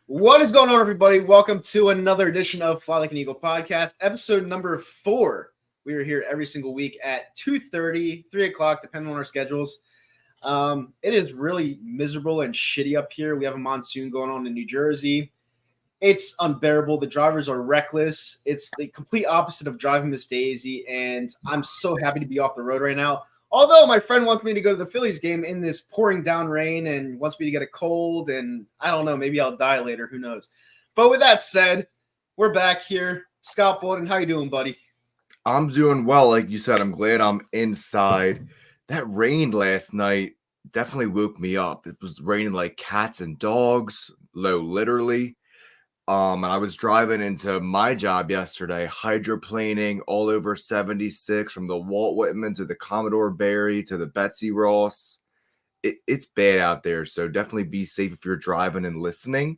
What is going on, everybody? Welcome to another edition of Fly Like an Eagle podcast, episode number 4. We are here every single week at 2:30, 3 o'clock, depending on our schedules. It is really miserable and shitty up here. We have a monsoon going on in New Jersey. It's unbearable. The drivers are reckless. It's the complete opposite of driving Miss Daisy, and I'm so happy to be off the road right now. Although my friend wants me to go to the Phillies game in this pouring down rain and wants me to get a cold, and I don't know, maybe I'll die later. Who knows? But with that said, we're back here. Scott Bolden, how you doing, buddy? I'm doing well. Like you said, I'm glad I'm inside. That rain last night definitely woke me up. It was raining like cats and dogs, literally. And I was driving into my job yesterday, hydroplaning all over 76 from the Walt Whitman to the Commodore Barry to the Betsy Ross. It's bad out there, so definitely be safe if you're driving and listening.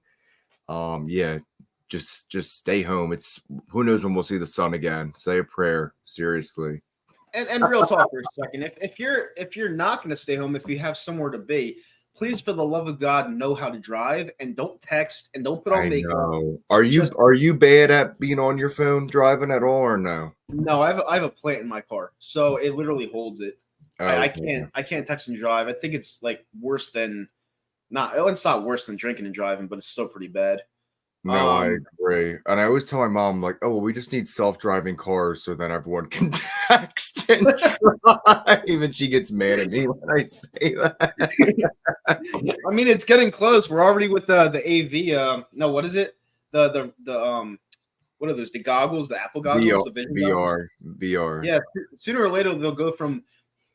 Just stay home. It's who knows when we'll see the sun again. Say a prayer, seriously. And real talk for a second. If you're not going to stay home, if you have somewhere to be, please, for the love of God, know how to drive and don't text and don't put on makeup. Are you bad at being on your phone driving at all or no? No, I have a plant in my car, so it literally holds it. I can't text and drive. I think it's like worse than it's not worse than drinking and driving, but it's still pretty bad. No, I agree. And I always tell my mom, like, oh, well, we just need self-driving cars so that everyone can text and drive. And she gets mad at me when I say that. I mean, it's getting close. We're already with the AV. No, what is it? The what are those? The goggles, the Apple goggles, the vision VR. Yeah, sooner or later they'll go from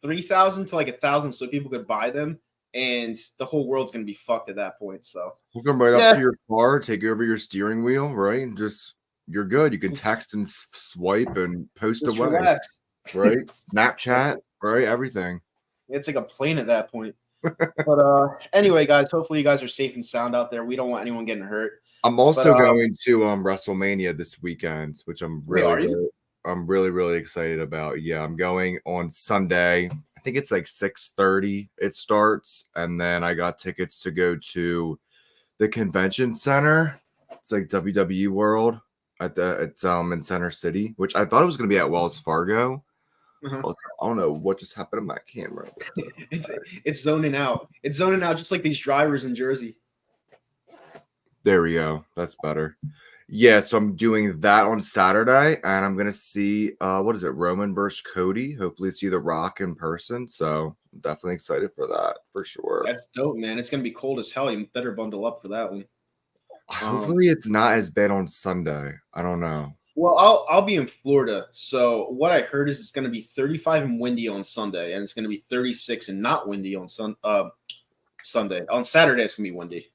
3,000 to like 1,000, so people could buy them. And the whole world's gonna be fucked at that point. So we'll come right up to your car, take over your steering wheel, right? And just you're good. You can text and swipe and post just away, relax. Right? Snapchat, right? Everything. It's like a plane at that point. But anyway, guys, hopefully you guys are safe and sound out there. We don't want anyone getting hurt. I'm also going to WrestleMania this weekend, which I'm really excited about. Yeah, I'm going on Sunday. I think it's like 6:30 it starts, and then I got tickets to go to the convention center. It's like WWE World it's in Center City, which I thought it was going to be at Wells Fargo. I don't know what just happened to my camera. It's zoning out. It's zoning out just like these drivers in Jersey. There we go. That's better. Yeah, so I'm doing that on Saturday, and I'm gonna see Roman versus Cody. Hopefully, see The Rock in person. So I'm definitely excited for that for sure. That's dope, man. It's gonna be cold as hell. You better bundle up for that one. Hopefully, it's not as bad on Sunday. I don't know. Well, I'll be in Florida, so what I heard is it's gonna be 35 and windy on Sunday, and it's gonna be 36 and not windy on Sunday. On Saturday, it's gonna be windy.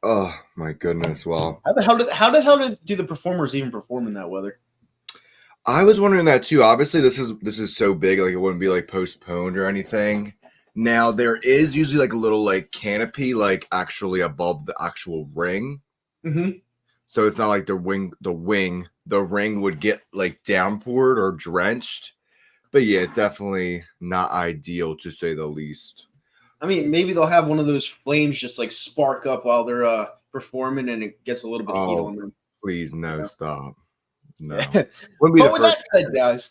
Oh my goodness! Well, how the hell do the performers even perform in that weather? I was wondering that too. Obviously, this is so big, like it wouldn't be like postponed or anything. Now there is usually like a little like canopy, like actually above the actual ring. Mm-hmm. So it's not like the ring would get like downpoured or drenched. But yeah, it's definitely not ideal to say the least. I mean, maybe they'll have one of those flames just like spark up while they're performing, and it gets a little bit of heat on them. Please, no, stop. No. But with that said, guys,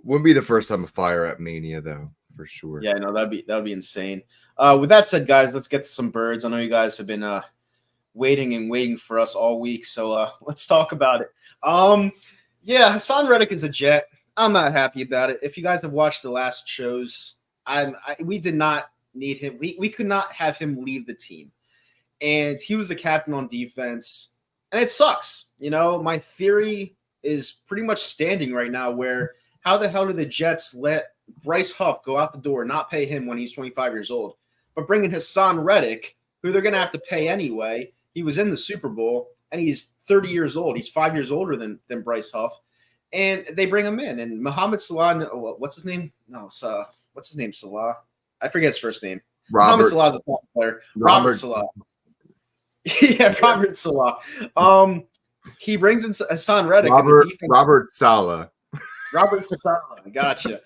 wouldn't be the first time a fire at Mania, though, for sure. Yeah, no, that'd be insane. With that said, guys, let's get to some birds. I know you guys have been waiting for us all week, so let's talk about it. Hassan Reddick is a Jet. I'm not happy about it. If you guys have watched the last shows, we did not need him. We could not have him leave the team, and he was the captain on defense, and it sucks. You know, my theory is pretty much standing right now, where how the hell do the Jets let Bryce Huff go out the door, not pay him when he's 25 years old, but bring in Hassan Reddick, who they're going to have to pay anyway. He was in the Super Bowl, and he's 30 years old. He's 5 years older than Bryce Huff, and they bring him in. And Mohamed Salah, what's his name? No, what's his name? Salah. I forget his first name. Mohamed Salah's a top player. Robert Salah. Yeah, Robert Salah. He brings in Hassan Reddick. Robert Salah. Robert Salah. Gotcha.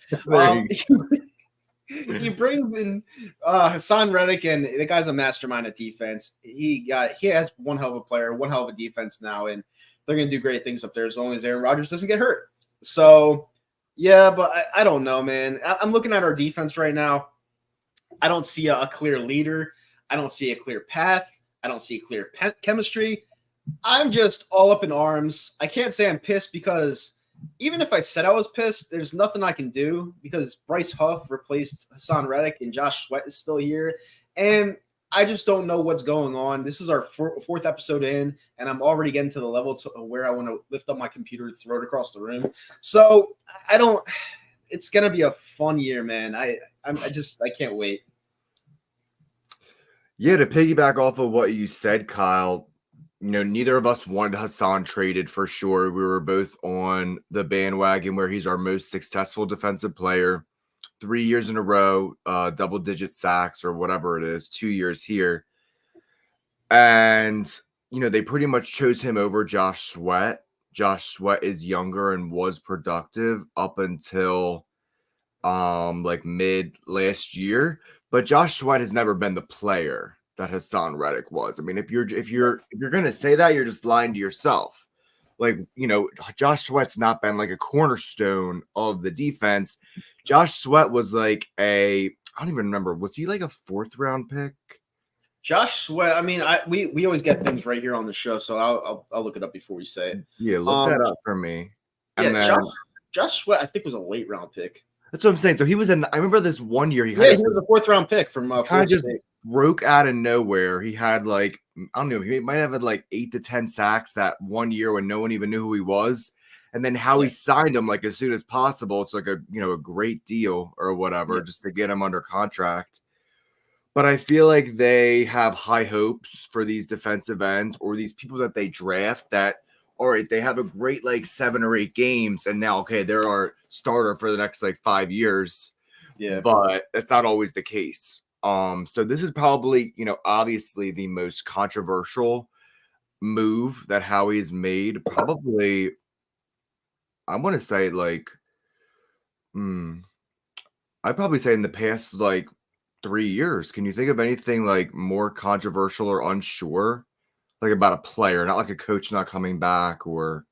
he brings in Hassan Reddick, and the guy's a mastermind at defense. He has one hell of a player, one hell of a defense now, and they're going to do great things up there as long as Aaron Rodgers doesn't get hurt. So, yeah, but I don't know, man. I'm looking at our defense right now. I don't see a clear leader. I don't see a clear path. I don't see clear chemistry. I'm just all up in arms. I can't say I'm pissed because even if I said I was pissed, there's nothing I can do because Bryce Huff replaced Hassan Reddick and Josh Sweat is still here. And I just don't know what's going on. This is our fourth episode in, and I'm already getting to the level where I want to lift up my computer, throw it across the room. So I don't – it's going to be a fun year, man. I can't wait. Yeah, to piggyback off of what you said, Kyle, neither of us wanted Hassan traded for sure. We were both on the bandwagon where he's our most successful defensive player. 3 years in a row, double-digit sacks or whatever it is, 2 years here. And, they pretty much chose him over Josh Sweat. Josh Sweat is younger and was productive up until mid last year. But Josh Sweat has never been the player that Hassan Reddick was. I mean, if you're gonna say that, you're just lying to yourself. Josh Sweat's not been like a cornerstone of the defense. Josh Sweat was I don't even remember. Was he like a 4th round pick? Josh Sweat. I mean, we always get things right here on the show, so I'll look it up before we say it. Yeah, look that up for me. And then Josh Sweat, I think, was a late round pick. That's what I'm saying. So he was I remember this one year. He was a 4th round pick from kind of just broke out of nowhere. He had I don't know, he might have had 8 to 10 sacks that one year when no one even knew who he was. And then he signed him as soon as possible. It's a great deal or whatever just to get him under contract. But I feel like they have high hopes for these defensive ends or these people that they draft that, all right, they have a great 7 or 8 games and now, okay, they're our starter for the next 5 years. Yeah. But that's not always the case. So this is probably, obviously the most controversial move that Howie's made. Probably, I want to say I'd probably say in the past 3 years. Can you think of anything more controversial or unsure? About a player, not a coach not coming back, or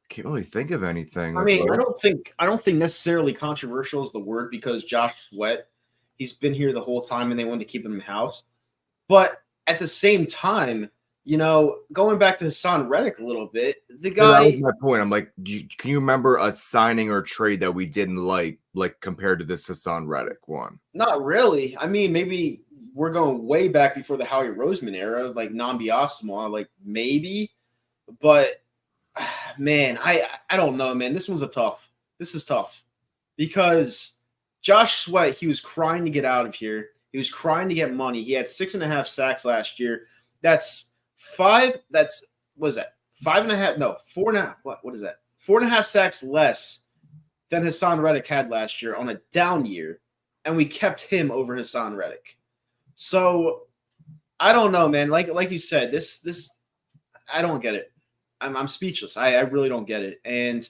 can't really think of anything. I mean, I don't think necessarily controversial is the word because Josh Sweat, he's been here the whole time and they wanted to keep him in house. But at the same time, going back to Hassan Reddick a little bit, the guy. That was my point. I'm can you remember a signing or trade that we didn't like compared to this Hassan Reddick one? Not really. I mean, maybe we're going way back before the Howie Roseman era, Nambi Asomugha, maybe. But man, I don't know, man. This is tough because Josh Sweat, he was crying to get out of here. He was crying to get money. He had 6.5 sacks last year. That's 5. What is that? 5.5? No, 4.5. What is that? 4.5 sacks less than Hassan Reddick had last year on a down year, and we kept him over Hassan Reddick. So I don't know, man. Like you said, this I don't get it. I'm speechless. I really don't get it. And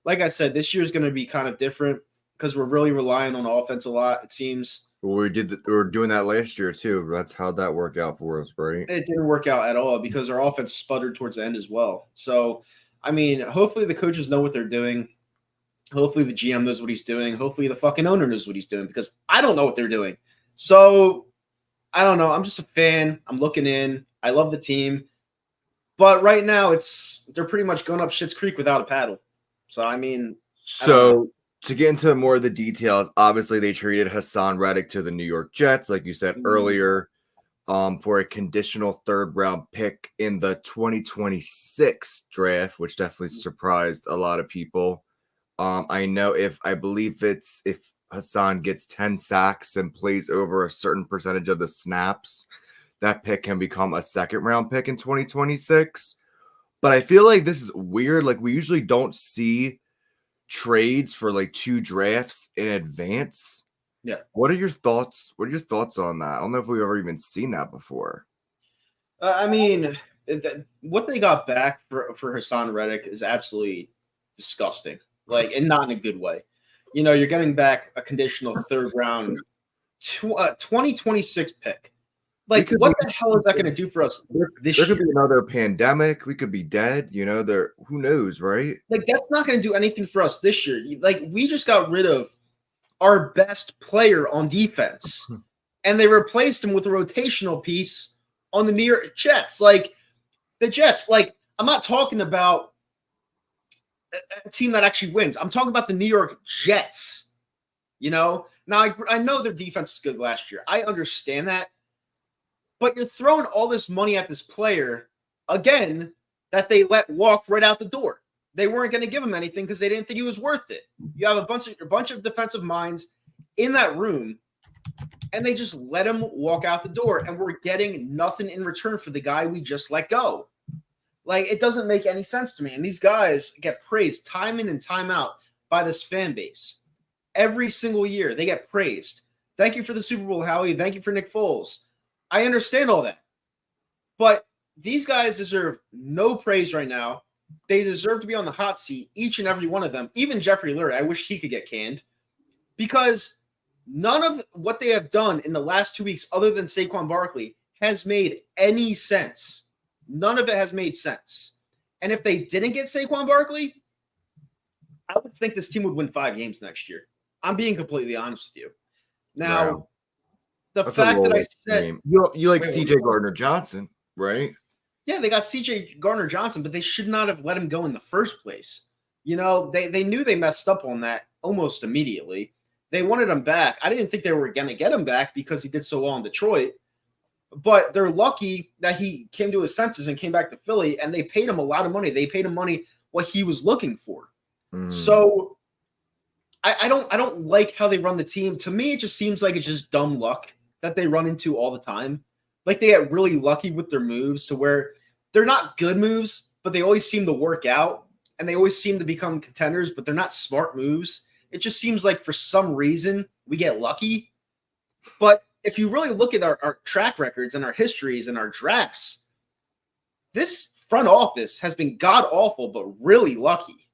like I said, this year is going to be kind of different because we're really relying on offense a lot. It seems. Well, we were doing that last year too. That's how'd that work out for us, right? It didn't work out at all because our offense sputtered towards the end as well. So, I mean, hopefully the coaches know what they're doing. Hopefully the GM knows what he's doing. Hopefully the fucking owner knows what he's doing because I don't know what they're doing. So, I don't know. I'm just a fan. I'm looking in. I love the team. But right now they're pretty much going up Schitt's Creek without a paddle. So, I mean. To get into more of the details, obviously they traded Hassan Reddick to the New York Jets, like you said earlier, for a conditional 3rd round pick in the 2026 draft, which definitely surprised a lot of people. I believe if Hassan gets 10 sacks and plays over a certain percentage of the snaps, that pick can become a 2nd round pick in 2026. But I feel like this is weird. We usually don't see trades for 2 drafts in advance. Yeah. What are your thoughts? What are your thoughts on that? I don't know if we've ever even seen that before. I mean, what they got back for Hassan Reddick is absolutely disgusting. And not in a good way. you're getting back a conditional third round 2026 pick. Like, what the hell is that going to do for us this There year? could be another pandemic. We could be dead. Who knows, right? Like, that's not going to do anything for us this year. Like, we just got rid of our best player on defense, and they replaced him with a rotational piece on the New York Jets. Like, the Jets, like, I'm not talking about a team that actually wins. I'm talking about the New York Jets. Now I know their defense is good last year. I understand that. But you're throwing all this money at this player, again, that they let walk right out the door. They weren't going to give him anything because they didn't think he was worth it. You have a bunch of defensive minds in that room, and they just let him walk out the door, and we're getting nothing in return for the guy we just let go. Like, it doesn't make any sense to me. And these guys get praised time in and time out by this fan base. Every single year, they get praised. Thank you for the Super Bowl, Howie. Thank you for Nick Foles. I understand all that. But these guys deserve no praise right now. They deserve to be on the hot seat, each and every one of them. Even Jeffrey Lurie, I wish he could get canned. Because none of what they have done in the last 2 weeks, other than Saquon Barkley, has made any sense. None of it has made sense. And if they didn't get Saquon Barkley, I would think this team would win 5 games next year. I'm being completely honest with you. Now, Wow. The That's fact that I said you like C.J. Gardner-Johnson, right? Yeah, they got C.J. Gardner-Johnson, but they should not have let him go in the first place. They knew they messed up on that almost immediately. They wanted him back. I didn't think they were going to get him back because he did so well in Detroit. But they're lucky that he came to his senses and came back to Philly, and they paid him a lot of money. They paid him money what he was looking for. So I don't like how they run the team. To me, it just seems like it's just dumb luck that they run into all the time. Like, they get really lucky with their moves to where they're not good moves, but they always seem to work out, and they always seem to become contenders, but they're not smart moves. It just seems like for some reason we get lucky. But if you really look at our track records and our histories and our drafts, this front office has been god-awful, but really lucky.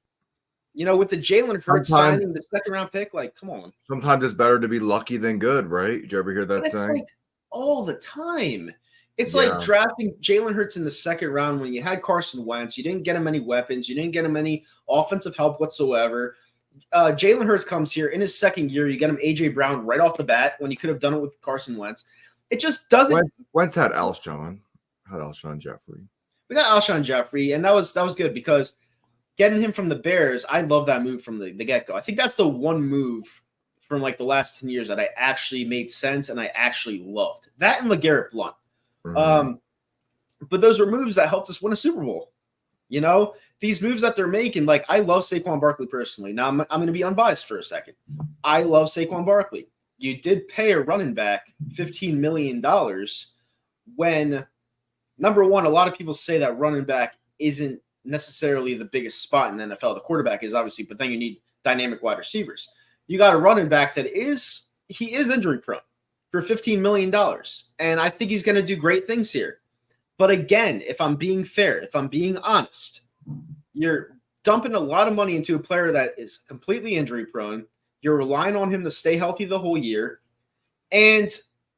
With the Jalen Hurts signing the second-round pick, like, come on. Sometimes it's better to be lucky than good, right? Did you ever hear that But saying? It's like all the time. It's like drafting Jalen Hurts in the second round when you had Carson Wentz. You didn't get him any weapons. You didn't get him any offensive help whatsoever. Jalen Hurts comes here in his second year. You get him A.J. Brown right off the bat when you could have done it with Carson Wentz. It just doesn't. Wentz had Alshon Jeffrey. We got Alshon Jeffrey, and that was good because getting him from the Bears, I love that move from the get-go. I think that's the one move from like the last 10 years that I actually made sense and I actually loved. That and LeGarrette Blount. But those were moves that helped us win a Super Bowl. These moves that they're making, like, I love Saquon Barkley personally. Now, I'm going to be unbiased for a second. I love Saquon Barkley. You did pay a running back $15 million when, number one, a lot of people say that running back isn't necessarily the biggest spot in the NFL. The quarterback is obviously, but then you need dynamic wide receivers. You got a running back that is injury prone for $15 million. And I think he's going to do great things here. But again, if I'm being fair, if I'm being honest, you're dumping a lot of money into a player that is completely injury prone. You're relying on him to stay healthy the whole year. And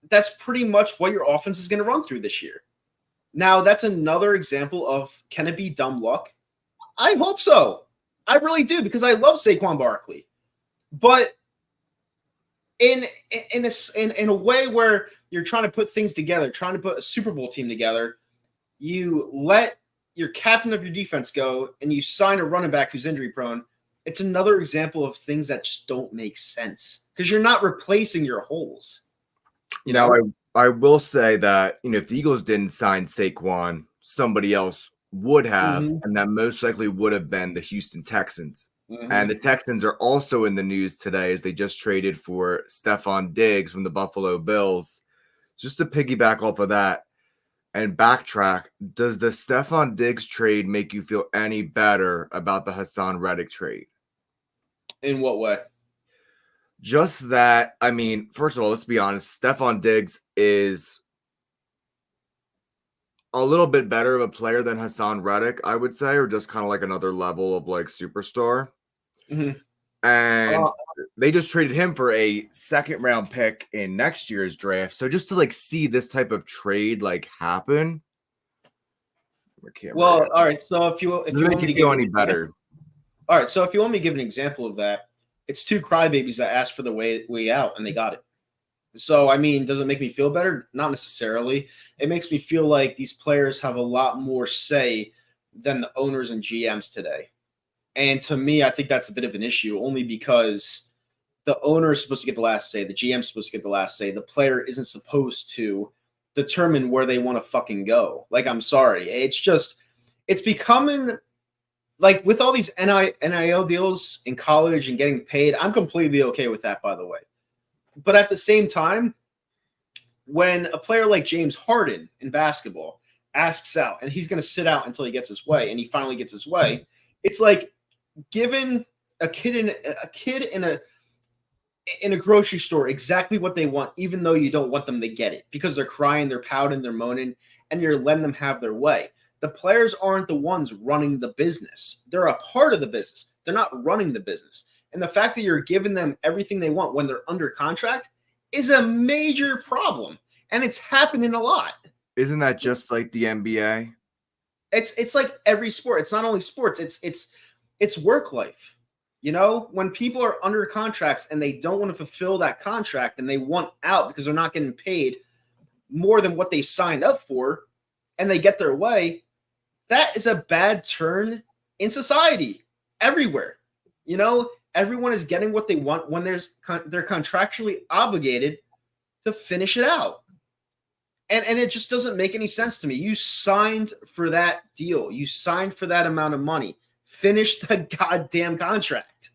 that's pretty much what your offense is going to run through this year. Now, that's another example of, can it be dumb luck? I hope so. I really do, because I love Saquon Barkley. But in a way where you're trying to put things together, trying to put a Super Bowl team together, you let your captain of your defense go and you sign a running back who's injury prone. It's another example of things that just don't make sense because you're not replacing your holes. I will say that, if the Eagles didn't sign Saquon, somebody else would have, and that most likely would have been the Houston Texans. And the Texans are also in the news today as they just traded for Stefon Diggs from the Buffalo Bills. Just to piggyback off of that and backtrack, does the Stefon Diggs trade make you feel any better about the Hassan Reddick trade? In what way? Just that, first of all, let's be honest, Stefon Diggs is a little bit better of a player than Hassan Reddick, I would say, or just kind of like another level of like superstar. And they just traded him for a second-round pick in next year's draft. So just to like see this type of trade like happen. Well, all right. So if you Doesn't want make me to it give go an any example, better. all right. So if you want me to give an example of that, it's two crybabies that asked for the way out and they got it. So I mean, does it make me feel better? Not necessarily. It makes me feel like these players have a lot more say than the owners and GMs today. And to me, I think that's a bit of an issue, only because the owner is supposed to get the last say, the GM is supposed to get the last say. The player isn't supposed to determine where they want to fucking go. Like, I'm sorry. It's becoming like with all these NIL deals in college and getting paid, I'm completely okay with that, by the way. But at the same time, when a player like James Harden in basketball asks out and he's going to sit out until he gets his way and he finally gets his way, it's like giving a kid in a grocery store exactly what they want, even though you don't want them to get it because they're crying, they're pouting, they're moaning, and you're letting them have their way. The players aren't the ones running the business. They're a part of the business. They're not running the business. And the fact that you're giving them everything they want when they're under contract is a major problem. And it's happening a lot. Isn't that just like the NBA? It's like every sport. It's not only sports, it's work life. You know, when people are under contracts and they don't want to fulfill that contract and they want out because they're not getting paid more than what they signed up for and they get their way, that is a bad turn in society everywhere. You know, everyone is getting what they want when they're contractually obligated to finish it out. And it just doesn't make any sense to me. You signed for that deal. You signed for that amount of money. Finish the goddamn contract.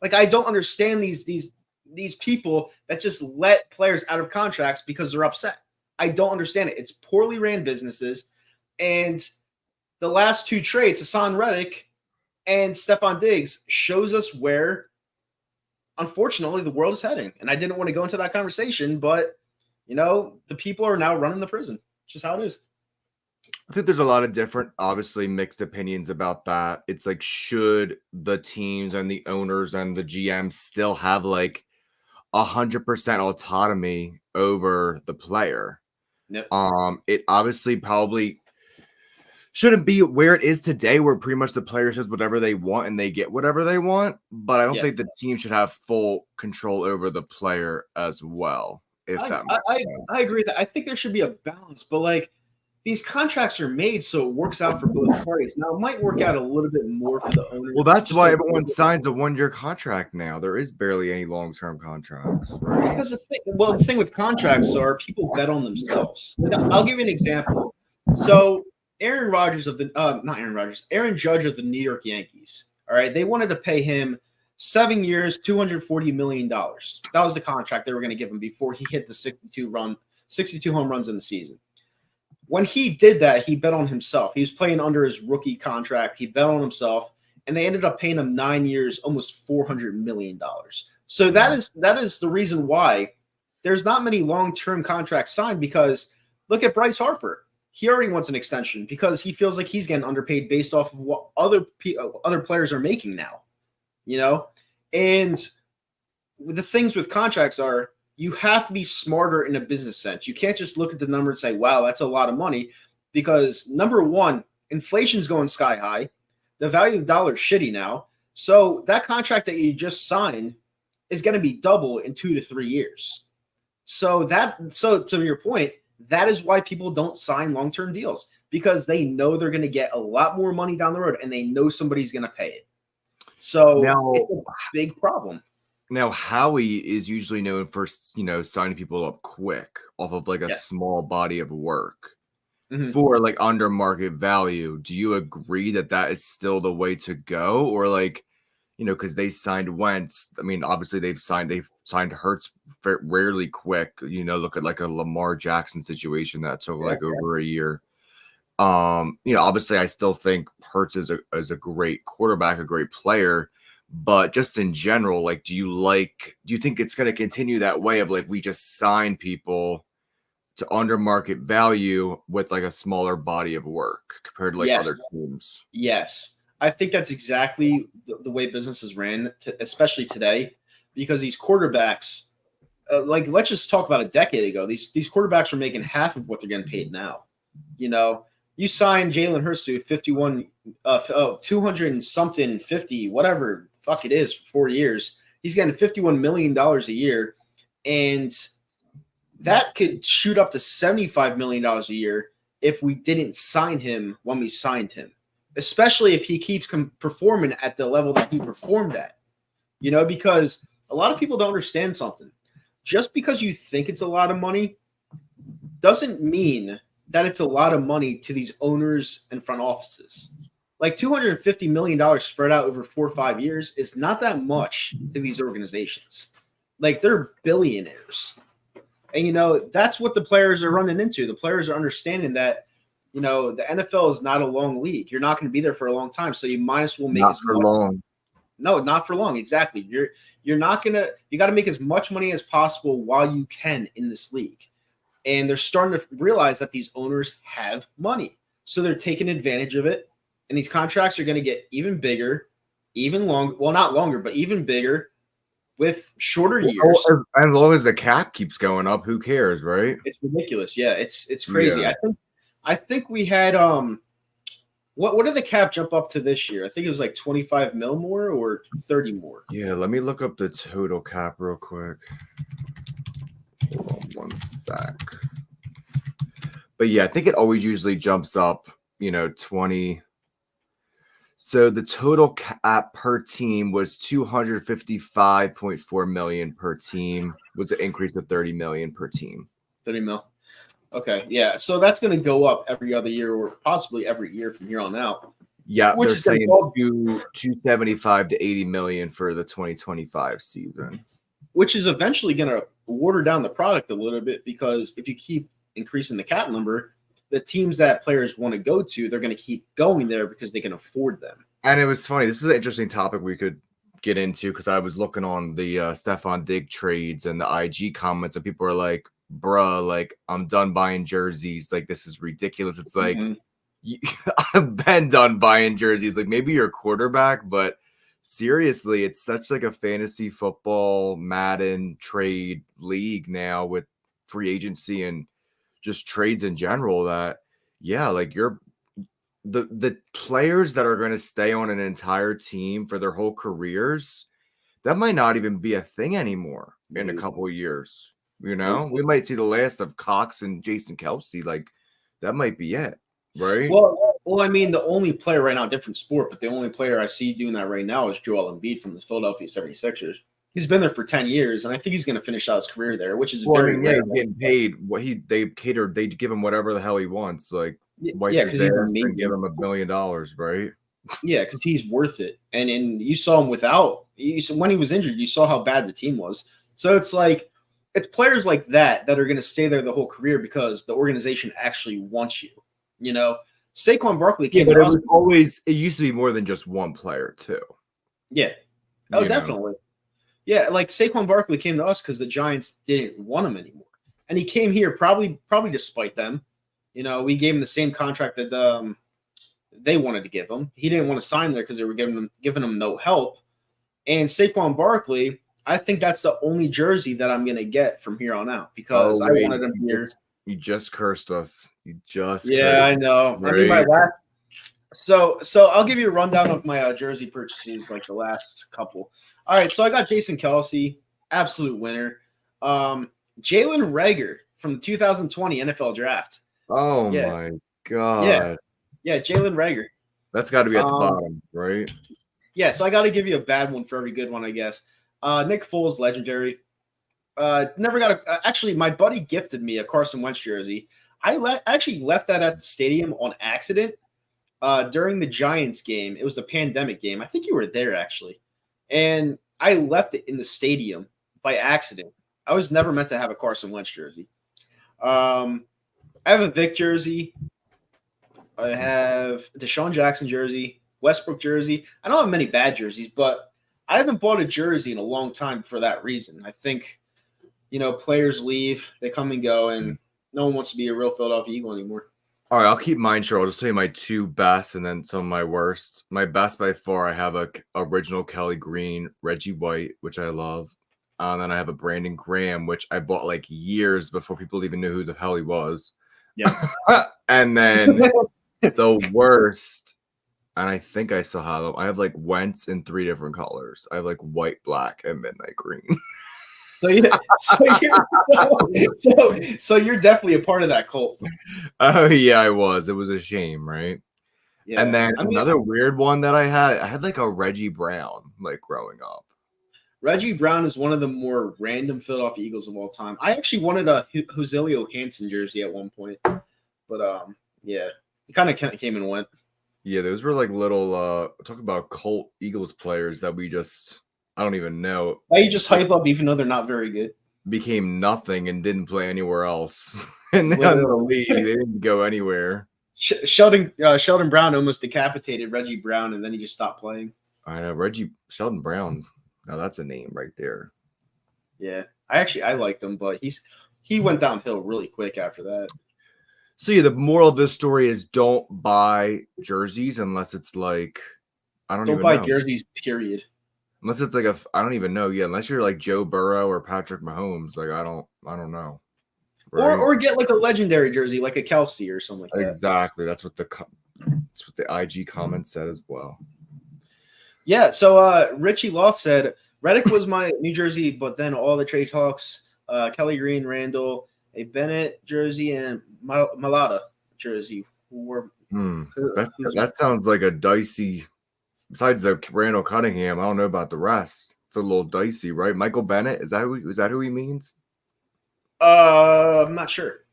Like, I don't understand these people that just let players out of contracts because they're upset. I don't understand it. It's poorly ran businesses. And the last two trades, Hassan Reddick and Stefon Diggs, shows us where, unfortunately, the world is heading. And I didn't want to go into that conversation, but, you know, the people are now running the prison. It's just how it is. I think there's a lot of different, obviously, mixed opinions about that. It's like, should the teams and the owners and the GMs still have like 100% autonomy over the player? Yep. It obviously probably shouldn't be where it is today, where pretty much the player says whatever they want and they get whatever they want. But I don't think the team should have full control over the player as well. If that makes sense. I agree with that. I think there should be a balance, but like, these contracts are made so it works out for both parties. Now, it might work out a little bit more for the owners. Well, that's why everyone signs a one-year contract now. There is barely any long-term contracts. Right? Because the thing with contracts are people bet on themselves. I'll give you an example. So Aaron Judge of the New York Yankees. All right, they wanted to pay him 7 years, $240 million. That was the contract they were going to give him before he hit the 62 home runs in the season. When he did that, he bet on himself. He was playing under his rookie contract. He bet on himself, and they ended up paying him 9 years, almost $400 million. So that is the reason why there's not many long-term contracts signed, because look at Bryce Harper. He already wants an extension because he feels like he's getting underpaid based off of what other players are making now, you know? And the things with contracts are, you have to be smarter in a business sense. You can't just look at the number and say, wow, that's a lot of money, because number one, inflation's going sky high. The value of the dollar is shitty now. So that contract that you just signed is going to be double in 2 to 3 years. So to your point, that is why people don't sign long-term deals, because they know they're going to get a lot more money down the road and they know somebody's going to pay it. So now, it's a big problem. Now, Howie is usually known for, signing people up quick off of like a small body of work for like under market value. Do you agree that that is still the way to go? Or like, because they signed Wentz. I mean, obviously they've signed Hurts rarely quick. Look at like a Lamar Jackson situation that took over a year. Obviously I still think Hurts is a great quarterback, a great player. But just in general, like, do you think it's going to continue that way of like, we just sign people to under market value with like a smaller body of work compared to like other teams? Yes. I think that's exactly the way business is ran, especially today. because these quarterbacks, like let's just talk about a decade ago. These quarterbacks are making half of what they're getting paid now. You know, you sign Jalen Hurts to 200 and something, 50, whatever fuck it is for 4 years. He's getting $51 million a year, and that could shoot up to $75 million a year if we didn't sign him when we signed him, especially if he keeps performing at the level that he performed at. You know, because a lot of people don't understand something. Just because you think it's a lot of money doesn't mean that it's a lot of money to these owners and front offices. Like $250 million spread out over 4 or 5 years is not that much to these organizations. Like they're billionaires. And, you know, that's what the players are running into. The players are understanding that, you know, the NFL is not a long league. You're not going to be there for a long time. So you might as well make Not for long. No, not for long. Exactly. You got to make as much money as possible while you can in this league. And they're starting to realize that these owners have money. So they're taking advantage of it. And these contracts are going to get even bigger, even longer. Well, not longer, but even bigger with shorter years. As long as the cap keeps going up, who cares, right? It's ridiculous. Yeah, it's crazy. Yeah. I think we had what did the cap jump up to this year? I think it was like 25 mil more or 30 more. Yeah, let me look up the total cap real quick. Hold on one sec. But yeah, I think it always usually jumps up, 20. So the total cap per team was 255.4 million per team, was an increase of 30 million per team. 30 mil. Okay, yeah. So that's going to go up every other year or possibly every year from here on out. Yeah, they're saying 275 to 80 million for the 2025 season. Which is eventually going to water down the product a little bit because if you keep increasing the cap number, the teams that players want to go to, they're going to keep going there because they can afford them. And it was funny. This is an interesting topic we could get into because I was looking on the Stefon Diggs trades and the IG comments, and people are like, bruh, like, I'm done buying jerseys. Like, this is ridiculous. It's like, I've been done buying jerseys. Like, maybe you're a quarterback, but seriously, it's such like a fantasy football Madden trade league now with free agency and just trades in general that, yeah, like the players that are going to stay on an entire team for their whole careers, that might not even be a thing anymore in a couple of years. We might see the last of Cox and Jason Kelsey. Like, that might be it, right? Well, I mean, the only player right now, different sport, but the only player I see doing that right now is Joel Embiid from the Philadelphia 76ers. He's been there for 10 years, and I think he's going to finish out his career there, which is very rare. He's getting paid. They give him whatever the hell he wants. Like, because he's amazing. Give him $1 million, right? Yeah, because he's worth it. And you saw him when he was injured, you saw how bad the team was. So it's like, it's players like that are going to stay there the whole career because the organization actually wants you. You know, Saquon Barkley came but it used to be more than just one player too. Yeah. Oh, definitely. Yeah, like Saquon Barkley came to us because the Giants didn't want him anymore. And he came here probably despite them. You know, we gave him the same contract that they wanted to give him. He didn't want to sign there because they were giving him no help. And Saquon Barkley, I think that's the only jersey that I'm going to get from here on out because I wanted him here. You just cursed us. I know. Right? I mean, my last. So I'll give you a rundown of my jersey purchases, like the last couple. All right, so I got Jason Kelsey, absolute winner. Jalen Reagor from the 2020 NFL Draft. Oh my god! Yeah, Jalen Reagor. That's got to be at the bottom, right? Yeah, so I got to give you a bad one for every good one, I guess. Nick Foles, legendary. Never got actually, my buddy gifted me a Carson Wentz jersey. I actually left that at the stadium on accident during the Giants game. It was the pandemic game. I think you were there, actually. And I left it in the stadium by accident. I was never meant to have a Carson Wentz jersey. I have a Vic jersey. I have a Deshaun Jackson jersey, Westbrook jersey. I don't have many bad jerseys, but I haven't bought a jersey in a long time for that reason. I think, players leave, they come and go, and no one wants to be a real Philadelphia Eagle anymore. All right, I'll keep mine short. I'll just tell you my two best and then some of my worst. My best by far, I have a original Kelly Green, Reggie White, which I love. And then I have a Brandon Graham, which I bought like years before people even knew who the hell he was. Yeah. And then the worst, and I think I still have them. I have like Wentz in 3 different colors. I have like white, black, and midnight green. So you're definitely a part of that cult. Oh yeah, I was. It was a shame, right? Yeah. And then another weird one that I had like a Reggie Brown, like growing up. Reggie Brown is one of the more random Philadelphia Eagles of all time. I actually wanted a Joselio Hansen jersey at one point, but yeah, he kind of came and went. Yeah, those were like little talk about cult Eagles players that we just I don't even know. Why you just hype up even though they're not very good? Became nothing and didn't play anywhere else. And then in the league, they didn't go anywhere. Sheldon Brown almost decapitated Reggie Brown, and then he just stopped playing. I know Sheldon Brown. Now that's a name right there. Yeah, I liked him, but he went downhill really quick after that. So yeah, the moral of this story is don't buy jerseys unless it's like don't buy jerseys. Period. Unless it's like I don't even know. Yeah, unless you're like Joe Burrow or Patrick Mahomes, like I don't know. Right? Or get like a legendary jersey, like a Kelsey or something like that. Exactly. That's what the IG comment said as well. Yeah. So Richie Loth said Reddick was my New Jersey, but then all the trade talks, Kelly Green, Randall, a Bennett jersey, and Malata jersey were. That sounds like a dicey. Besides the Randall Cunningham, I don't know about the rest. It's a little dicey, right? Michael Bennett, is that who he means? I'm not sure.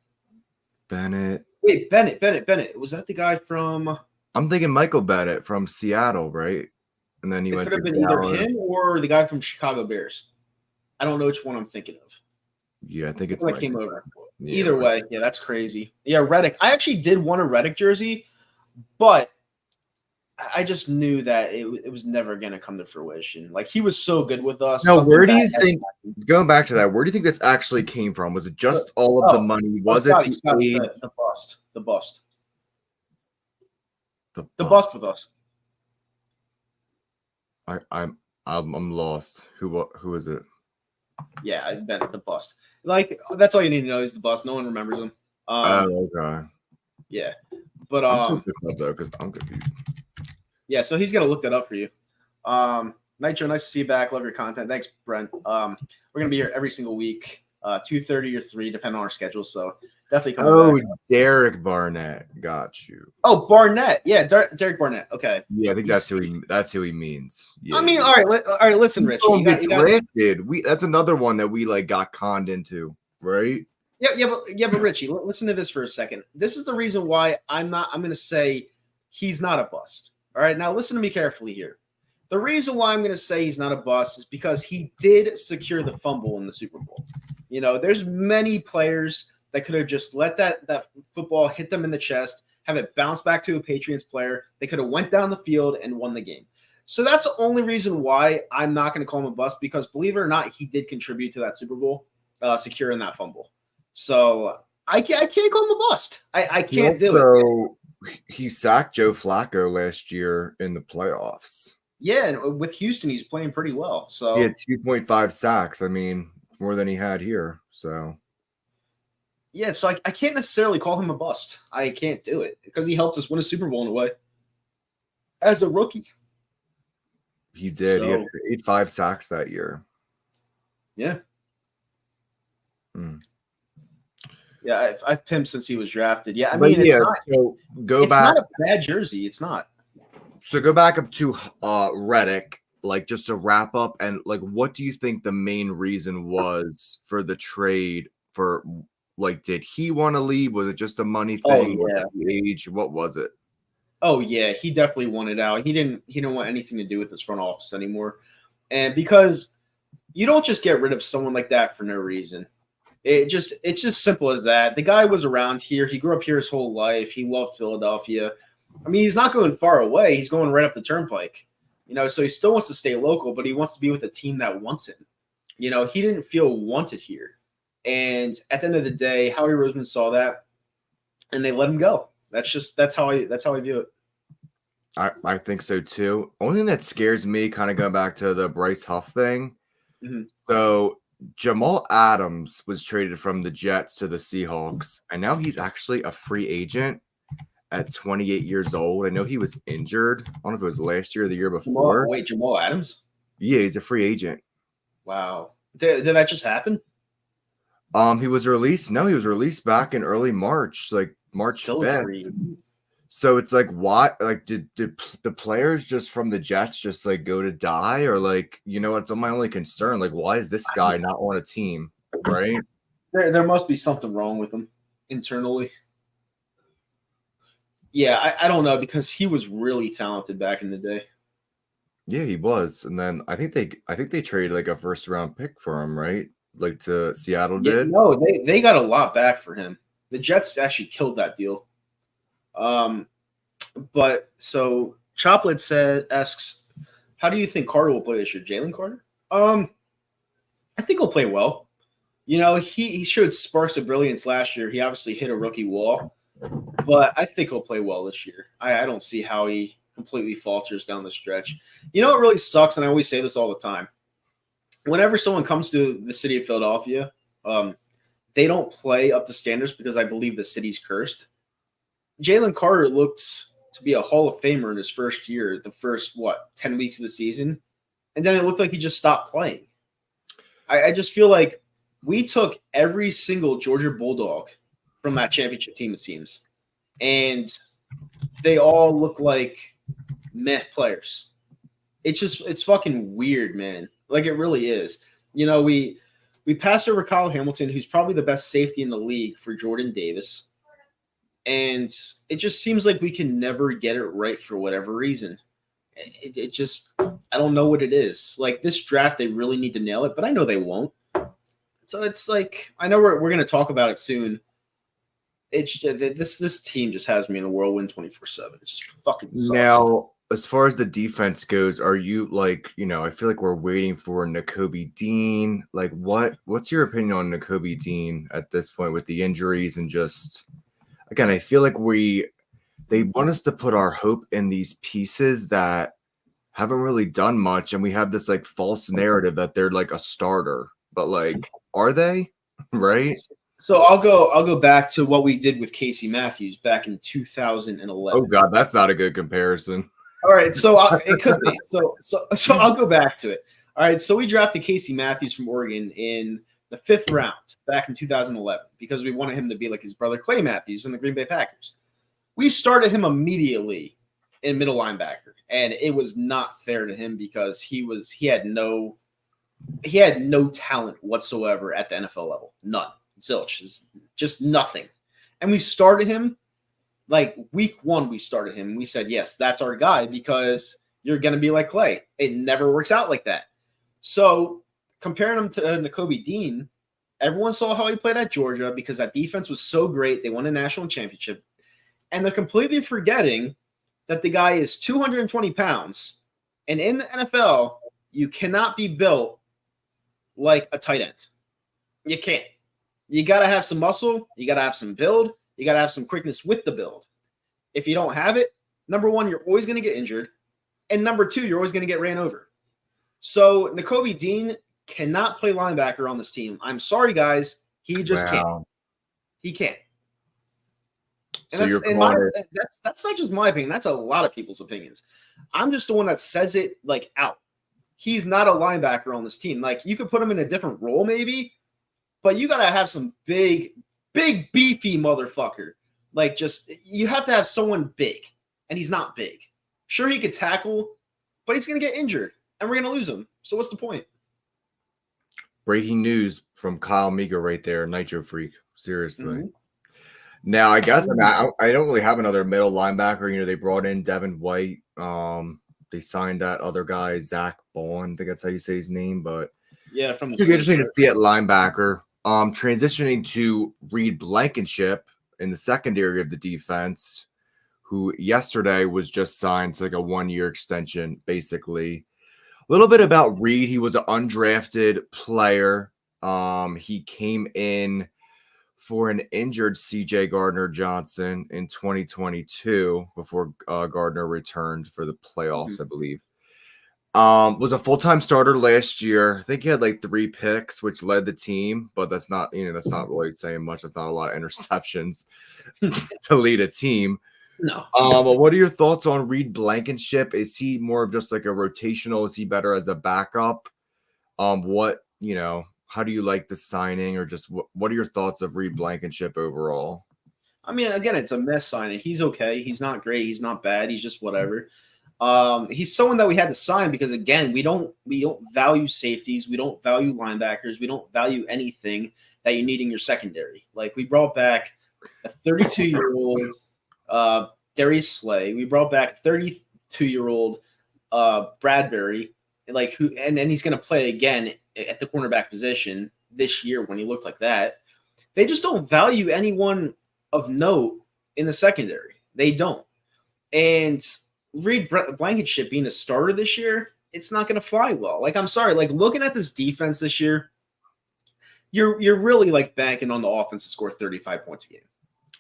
Bennett. Wait, Bennett. Was that the guy from? I'm thinking Michael Bennett from Seattle, right? And then he went. Could have been either him or the guy from Chicago Bears. I don't know which one I'm thinking of. Yeah, I think it's. Came over. Yeah, either way, yeah, that's crazy. Yeah, Reddick. I actually did want a Reddick jersey, but I just knew that it was never going to come to fruition. Like, he was so good with us. Now, where do you think, going back to that, where do you think this actually came from? Was it just all of the money? Was it the bust? The bust. The bust with us. I'm lost. Who is it? Yeah, I bet the bust. Like, that's all you need to know is the bust. No one remembers him. Okay. Yeah, but because I'm confused. Yeah, so he's gonna look that up for you. Nitro, nice to see you back. Love your content. Thanks, Brent. We're gonna be here every single week, 2:30 or 3, depending on our schedule. So definitely come back. Derek Barnett, got you. Oh, Barnett, yeah, Derek Barnett. Okay. Yeah, I think that's who he means. Yeah. I mean, all right. Listen, Rich. You got drafted. That's another one that we like got conned into, right? Yeah, but Richie, listen to this for a second. This is the reason why I'm gonna say he's not a bust. All right, now listen to me carefully here. The reason why I'm going to say he's not a bust is because he did secure the fumble in the Super Bowl. You know, there's many players that could have just let that football hit them in the chest, have it bounce back to a Patriots player. They could have went down the field and won the game. So that's the only reason why I'm not going to call him a bust, because believe it or not, he did contribute to that Super Bowl, securing that fumble. So I can't call him a bust. I can't do it. He sacked Joe Flacco last year in the playoffs. Yeah, and with Houston, he's playing pretty well. So he had 2.5 sacks. I mean, more than he had here. So yeah, so I can't necessarily call him a bust. I can't do it because he helped us win a Super Bowl in a way as a rookie. He did. He had 5 sacks that year. Yeah. Yeah, I've pimped since he was drafted. Yeah, I mean, it's not. So it's not a bad jersey. It's not. So go back up to Reddick, like just to wrap up, and like, what do you think the main reason was for the trade? For like, did he want to leave? Was it just a money thing? Oh, yeah. The age? What was it? Oh yeah, he definitely wanted out. He didn't want anything to do with his front office anymore, and because you don't just get rid of someone like that for no reason. It's just simple as that. The guy was around here. He grew up here his whole life. He loved Philadelphia. I mean, he's not going far away. He's going right up the turnpike. You know, so he still wants to stay local, but he wants to be with a team that wants him. You know, he didn't feel wanted here. And at the end of the day, Howie Roseman saw that, and they let him go. That's how I view it. I think so too. Only thing that scares me, kind of going back to the Bryce Huff thing, Mhm. So Jamal Adams was traded from the Jets to the Seahawks, and now he's actually a free agent at 28 years old. I know he was injured. I don't know if it was last year or the year before. Jamal Adams? Yeah, he's a free agent. Wow. Did that just happen? He was released. No, he was released back in early March, like March Still a 5th. free agent. So it's like, what? Like, did the players just from the Jets just like go to die, or like, it's my only concern. Like, why is this guy not on a team, right? There must be something wrong with him internally. Yeah, I don't know because he was really talented back in the day. Yeah, he was, and then I think they traded like a first round pick for him, right? Like to Seattle Yeah, did. no, they got a lot back for him. The Jets actually killed that deal. But so Choplet asks, how do you think Carter will play this year? Jalen Carter? I think he'll play well. He showed sparks of brilliance last year. He obviously hit a rookie wall, but I think he'll play well this year. I don't see how he completely falters down the stretch. You know what really sucks, and I always say this all the time. Whenever someone comes to the city of Philadelphia, they don't play up to standards because I believe the city's cursed. Jalen Carter looked to be a Hall of Famer in his first year, the first, 10 weeks of the season. And then it looked like he just stopped playing. I just feel like we took every single Georgia Bulldog from that championship team, it seems. And they all look like meh players. It's fucking weird, man. Like, it really is. We passed over Kyle Hamilton, who's probably the best safety in the league, for Jordan Davis. And it just seems like we can never get it right for whatever reason. It just, I don't know what it is. Like, this draft, they really need to nail it, but I know they won't. So it's like, I know we're going to talk about it soon. It's this team just has me in a whirlwind 24/7. It just fucking sucks. Now, as far as the defense goes, are you like, I feel like we're waiting for Nakobe Dean. Like, what's your opinion on Nakobe Dean at this point with the injuries and just, again, I feel like they want us to put our hope in these pieces that haven't really done much, and we have this like false narrative that they're like a starter, but like, are they? Right? So I'll go back to what we did with Casey Matthews back in 2011. Oh God, that's not a good comparison. All right, so it could be. So I'll go back to it. All right, so we drafted Casey Matthews from Oregon in the 5th round back in 2011 because we wanted him to be like his brother Clay Matthews in the Green Bay Packers. We started him immediately in middle linebacker, and it was not fair to him because he had no talent whatsoever at the NFL level. None. Zilch. Just nothing. And we started him like week 1. We started him. We said, yes, that's our guy because you're going to be like Clay. It never works out like that. So comparing him to Nakobe Dean, everyone saw how he played at Georgia because that defense was so great. They won a national championship. And they're completely forgetting that the guy is 220 pounds. And in the NFL, you cannot be built like a tight end. You can't. You got to have some muscle. You got to have some build. You got to have some quickness with the build. If you don't have it, number one, you're always going to get injured. And number two, you're always going to get ran over. So Nakobe Dean cannot play linebacker on this team. I'm sorry, guys. He just can't. He can't. And So that's not just my opinion. That's a lot of people's opinions. I'm just the one that says it like out. He's not a linebacker on this team. Like, you could put him in a different role maybe, but you got to have some big, beefy motherfucker. Like, just, you have to have someone big, and he's not big. Sure, he could tackle, but he's going to get injured, and we're going to lose him. So what's the point? Breaking news from Kyle Meager right there, Nitro Freak. Seriously. Mm-hmm. Now, I guess I don't really have another middle linebacker. They brought in Devin White. They signed that other guy, Zach Vaughn. I think that's how you say his name. But yeah, from it's interesting to see at linebacker. Transitioning to Reed Blankenship in the secondary of the defense, who yesterday was just signed to like a 1-year extension, basically. A little bit about Reed. He was an undrafted player. He came in for an injured CJ Gardner-Johnson in 2022 before Gardner returned for the playoffs, I believe. Was a full-time starter last year. I think he had like 3 picks, which led the team, but that's not really saying much. That's not a lot of interceptions to lead a team. No. But what are your thoughts on Reed Blankenship? Is he more of just like a rotational? Is he better as a backup? How do you like the signing, or just what are your thoughts of Reed Blankenship overall? I mean, again, it's a mess signing. He's okay. He's not great. He's not bad. He's just whatever. He's someone that we had to sign because again, we don't value safeties, we don't value linebackers, we don't value anything that you need in your secondary. Like we brought back a 32-year-old Darius Slay. We brought back 32-year-old Bradbury, like who, and he's going to play again at the cornerback position this year when he looked like that. They just don't value anyone of note in the secondary. They don't. And Reed Blankenship being a starter this year, it's not going to fly well. Like, I'm sorry. Like, looking at this defense this year, you're really like banking on the offense to score 35 points a game.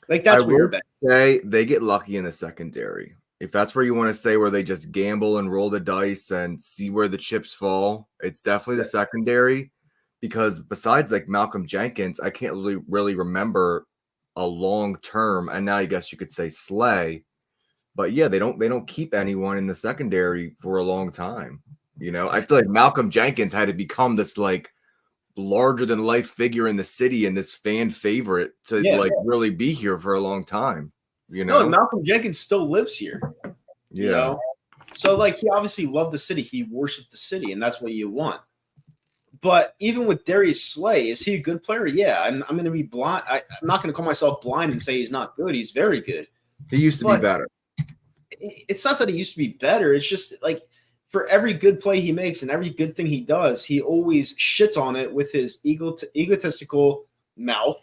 Like, that's where you're banking. Say they get lucky in the secondary. If that's where you want to say where they just gamble and roll the dice and see where the chips fall, it's definitely the secondary. Because besides like Malcolm Jenkins, I can't really remember a long term, and now I guess you could say Slay. But yeah, they don't keep anyone in the secondary for a long time. I feel like Malcolm Jenkins had to become this like larger than life figure in the city and this fan favorite to really be here for a long time. No, Malcolm Jenkins still lives here. Yeah. So like he obviously loved the city. He worshipped the city, and that's what you want. But even with Darius Slay, is he a good player? Yeah, I'm going to be blind. I'm not going to call myself blind and say he's not good. He's very good. He used to be better. It's not that he used to be better. It's just like for every good play he makes and every good thing he does, he always shits on it with his egotistical mouth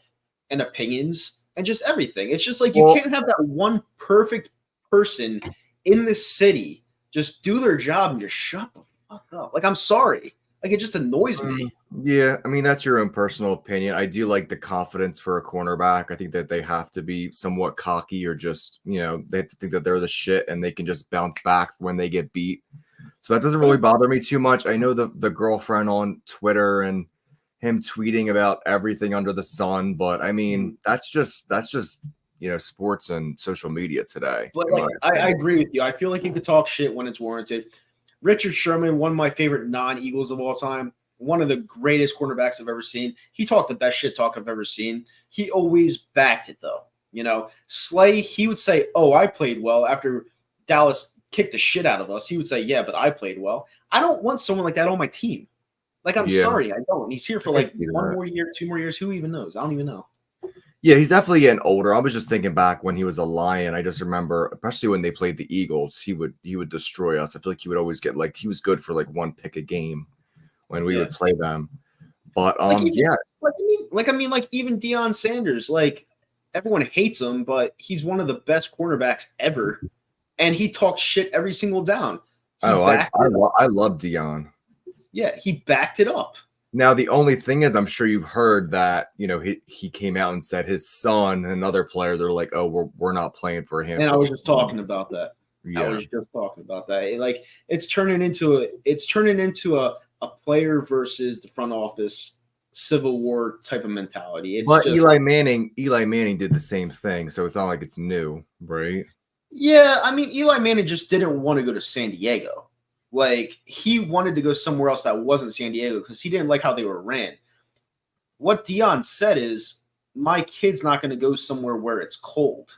and opinions and just everything. It's just like you can't have that one perfect person in this city just do their job and just shut the fuck up. Like, I'm sorry. Like, it just annoys me. Yeah, I mean, that's your own personal opinion. I do like the confidence for a cornerback. I think that they have to be somewhat cocky or just, they have to think that they're the shit and they can just bounce back when they get beat. So that doesn't really bother me too much. I know the girlfriend on Twitter and him tweeting about everything under the sun, but I mean, that's just sports and social media today. But like, I agree with you. I feel like you could talk shit when it's warranted. Richard Sherman, one of my favorite non-Eagles of all time, one of the greatest cornerbacks I've ever seen. He talked the best shit talk I've ever seen. He always backed it, though. Slay, he would say, oh, I played well after Dallas kicked the shit out of us. He would say, yeah, but I played well. I don't want someone like that on my team. Like, I'm sorry, I don't. He's here for like 1 more year, 2 more years. Who even knows? I don't even know. Yeah, he's definitely getting older. I was just thinking back when he was a Lion. I just remember, especially when they played the Eagles, he would destroy us. I feel like he would always get he was good for like 1 pick a game when we would play them. But like even Deion Sanders, like everyone hates him, but he's one of the best cornerbacks ever, and he talks shit every single down. I love Deion. Yeah, he backed it up. Now, the only thing is, I'm sure you've heard that, he came out and said his son, another player, they're like, oh, we're not playing for him. And I was just talking about that. Like, it's turning into a player versus the front office Civil War type of mentality. Eli Manning did the same thing, so it's not like it's new, right? Yeah, I mean, Eli Manning just didn't want to go to San Diego. Like, he wanted to go somewhere else that wasn't San Diego because he didn't like how they were ran. What Deion said is, my kid's not going to go somewhere where it's cold.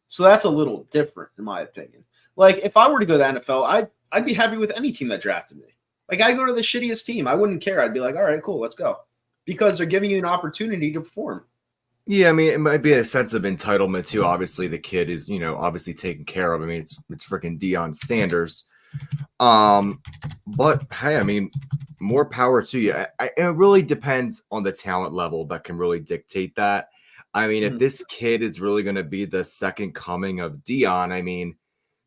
So that's a little different, in my opinion. Like, if I were to go to the NFL, I'd be happy with any team that drafted me. Like, I go to the shittiest team. I wouldn't care. I'd be like, all right, cool, let's go. Because they're giving you an opportunity to perform. Yeah, I mean, it might be a sense of entitlement, too. Obviously, the kid is, obviously taken care of. I mean, it's freaking Deion Sanders. But hey, I mean, more power to you. It really depends on the talent level that can really dictate that. I mean, if this kid is really going to be the second coming of Deion, I mean,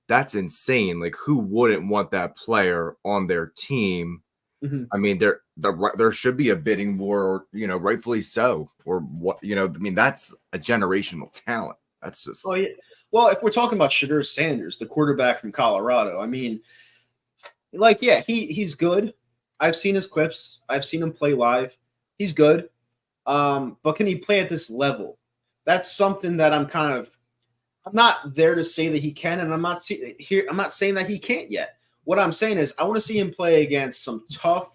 that's insane. Like, who wouldn't want that player on their team? I mean, there should be a bidding war, or, rightfully so, or what, I mean, that's a generational talent. That's just. Oh, yeah. Well, if we're talking about Shadur Sanders, the quarterback from Colorado, I mean, Like, yeah, he's good. I've seen his clips. I've seen him play live. He's good. But can he play at this level? That's something that I'm not there to say that he can, and I'm not saying that he can't yet. What I'm saying is I want to see him play against some tough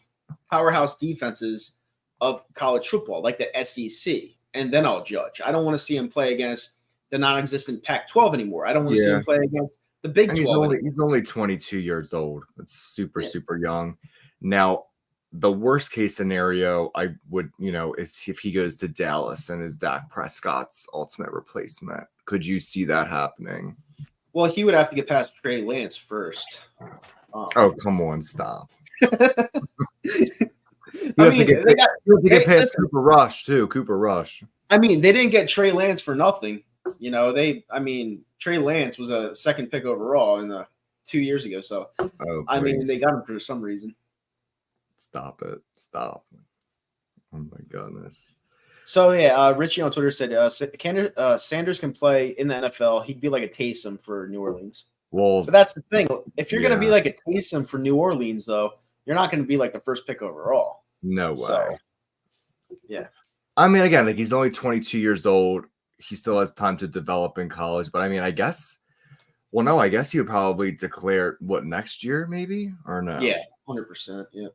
powerhouse defenses of college football, like the SEC, and then I'll judge. I don't want to see him play against the non-existent Pac-12 anymore. I don't want to see Yeah. him play against the Big And 12. he's only 22 years old. It's super young. Now, the worst case scenario I would, is if he goes to Dallas and is Dak Prescott's ultimate replacement. Could you see that happening? Well, he would have to get past Trey Lance first. Oh, come on, stop. I mean, they get past Cooper Rush too. Cooper Rush. I mean, they didn't get Trey Lance for nothing. Trey Lance was a second pick overall in 2 years ago. So, I mean, they got him for some reason. Stop it. Stop. Oh, my goodness. So, yeah, Richie on Twitter said Sanders can play in the NFL. He'd be like a Taysom for New Orleans. Well, but that's the thing. If you're going to be like a Taysom for New Orleans, though, you're not going to be like the first pick overall. No way. So, yeah. I mean, again, like he's only 22 years old. He still has time to develop in college. But I mean, I guess he would probably declare next year, maybe, or no? Yeah, 100%. Yeah.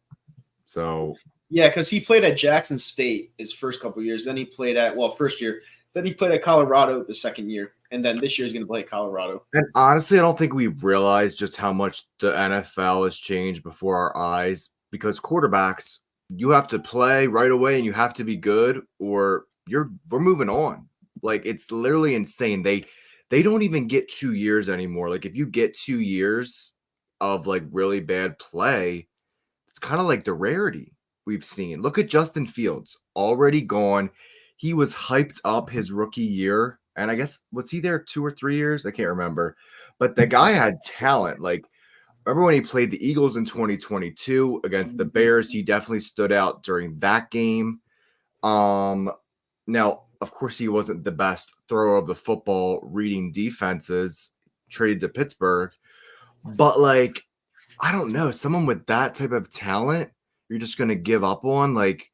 So. Yeah, because he played at Jackson State his first couple of years. Then he played first year. Then he played at Colorado the second year. And then this year he's going to play at Colorado. And honestly, I don't think we've realized just how much the NFL has changed before our eyes, because quarterbacks, you have to play right away and you have to be good or we're moving on. Like, it's literally insane. They don't even get 2 years anymore. Like, if you get 2 years of like really bad play, it's kind of like the rarity we've seen. Look at Justin Fields, already gone. He was hyped up his rookie year. And I guess, was he there 2 or 3 years? I can't remember. But the guy had talent. Like, remember when he played the Eagles in 2022 against the Bears? He definitely stood out during that game. Now, of course, he wasn't the best thrower of the football, reading defenses, traded to Pittsburgh. But, like, I don't know. Someone with that type of talent, you're just going to give up on? Like,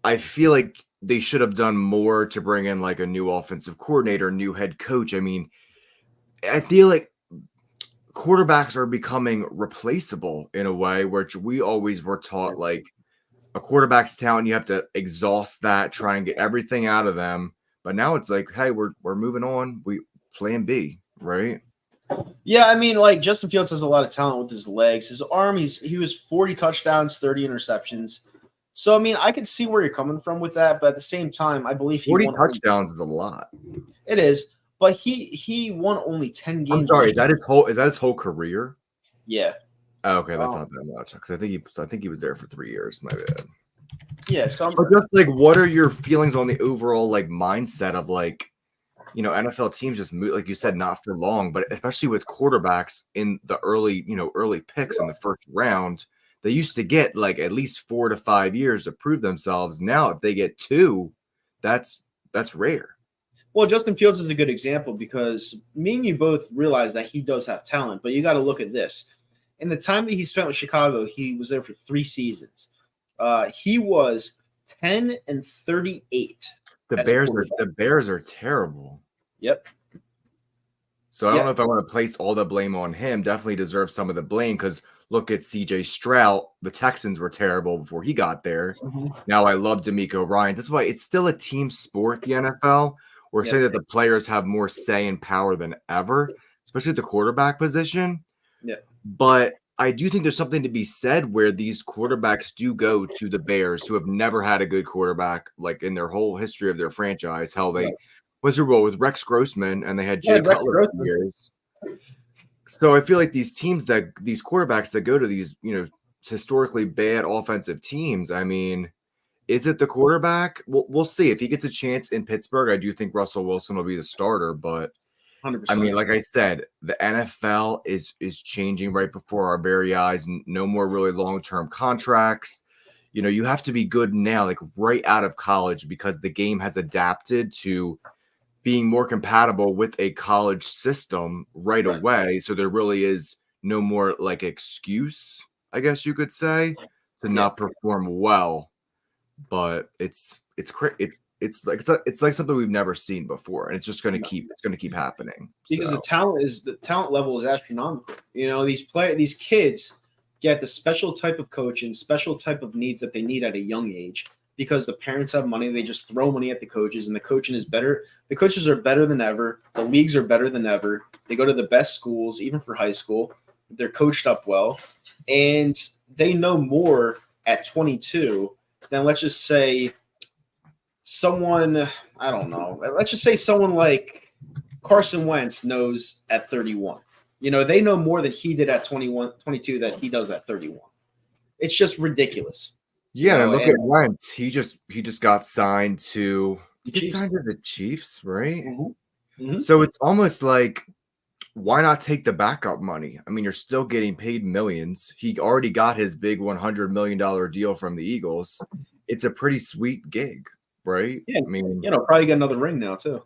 I feel like they should have done more to bring in like a new offensive coordinator, new head coach. I mean, I feel like quarterbacks are becoming replaceable in a way, which we always were taught like a quarterback's talent, you have to exhaust that, try and get everything out of them. But now it's like, hey, we're moving on. We plan B, right? Yeah, I mean, like Justin Fields has a lot of talent with his legs, his arm. He was 40 touchdowns, 30 interceptions. So, I mean, I can see where you're coming from with that, but at the same time, I believe 40 touchdowns is a lot. It is, but he won only 10 games. I'm sorry, is that his whole career? Yeah. Oh, okay, that's not that much because I think he was there for 3 years. My bad. Yeah, so but just like, what are your feelings on the overall like mindset of like, NFL teams just move, like you said, not for long, but especially with quarterbacks in the early picks in the first round. They used to get like at least 4 to 5 years to prove themselves. Now, if they get 2, that's rare. Well, Justin Fields is a good example because me and you both realize that he does have talent, but you got to look at this. In the time that he spent with Chicago, he was there for 3 seasons. He was 10-38. The Bears are terrible. Yep. So I don't know if I want to place all the blame on him. Definitely deserves some of the blame because look at C.J. Stroud. The Texans were terrible before he got there. Mm-hmm. Now I love DeMeco Ryans. That's why it's still a team sport, the NFL. We're saying that the players have more say and power than ever, especially at the quarterback position. Yeah. But I do think there's something to be said where these quarterbacks do go to the Bears, who have never had a good quarterback, like in their whole history of their franchise. Hell, they went Super Bowl with Rex Grossman, and they had Jay Cutler for years. So I feel like these quarterbacks that go to these, historically bad offensive teams, I mean, is it the quarterback? We'll see. If he gets a chance in Pittsburgh, I do think Russell Wilson will be the starter. But 100%. I mean, like I said, the NFL is changing right before our very eyes. No more really long-term contracts. You have to be good now, like right out of college, because the game has adapted to being more compatible with a college system right away. So there really is no more like excuse, I guess you could say, to Yeah. not perform well. But it's like something we've never seen before, and it's just going to keep happening. Because So. the talent level is astronomical. These kids get the special type of coaching, special type of needs that they need at a young age because the parents have money. They just throw money at the coaches, and the coaching is better. The coaches are better than ever. The leagues are better than ever. They go to the best schools, even for high school. They're coached up well, and they know more at 22 than, let's just say, someone, I don't know. Let's just say someone like Carson Wentz knows at 31. They know more than he did at 21, 22 that he does at 31. It's just ridiculous. Yeah, and look at Wentz. He just got signed to the Chiefs, right? Mm-hmm. Mm-hmm. So it's almost like, why not take the backup money? I mean, you're still getting paid millions. He already got his big $100 million deal from the Eagles. It's a pretty sweet gig, right? Yeah, I mean, probably get another ring now too.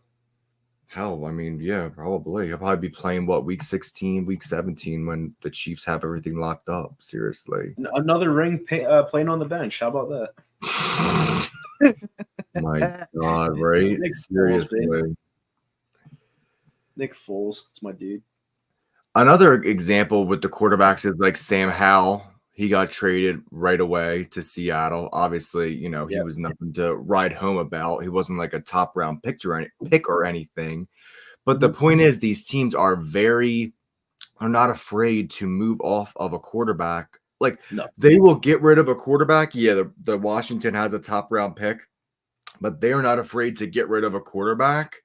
Hell, I mean, yeah, probably. He'll probably be playing week 16, week 17 when the Chiefs have everything locked up. Seriously, another ring playing on the bench. How about that? My God, right? Seriously. Nick Foles, it's my dude. Another example with the quarterbacks is like Sam Howell. He got traded right away to Seattle. Obviously, he was nothing to ride home about. He wasn't like a top round pick or anything. But the point is, these teams are not afraid to move off of a quarterback. Like, they will get rid of a quarterback. Yeah, the Washington has a top round pick, but they are not afraid to get rid of a quarterback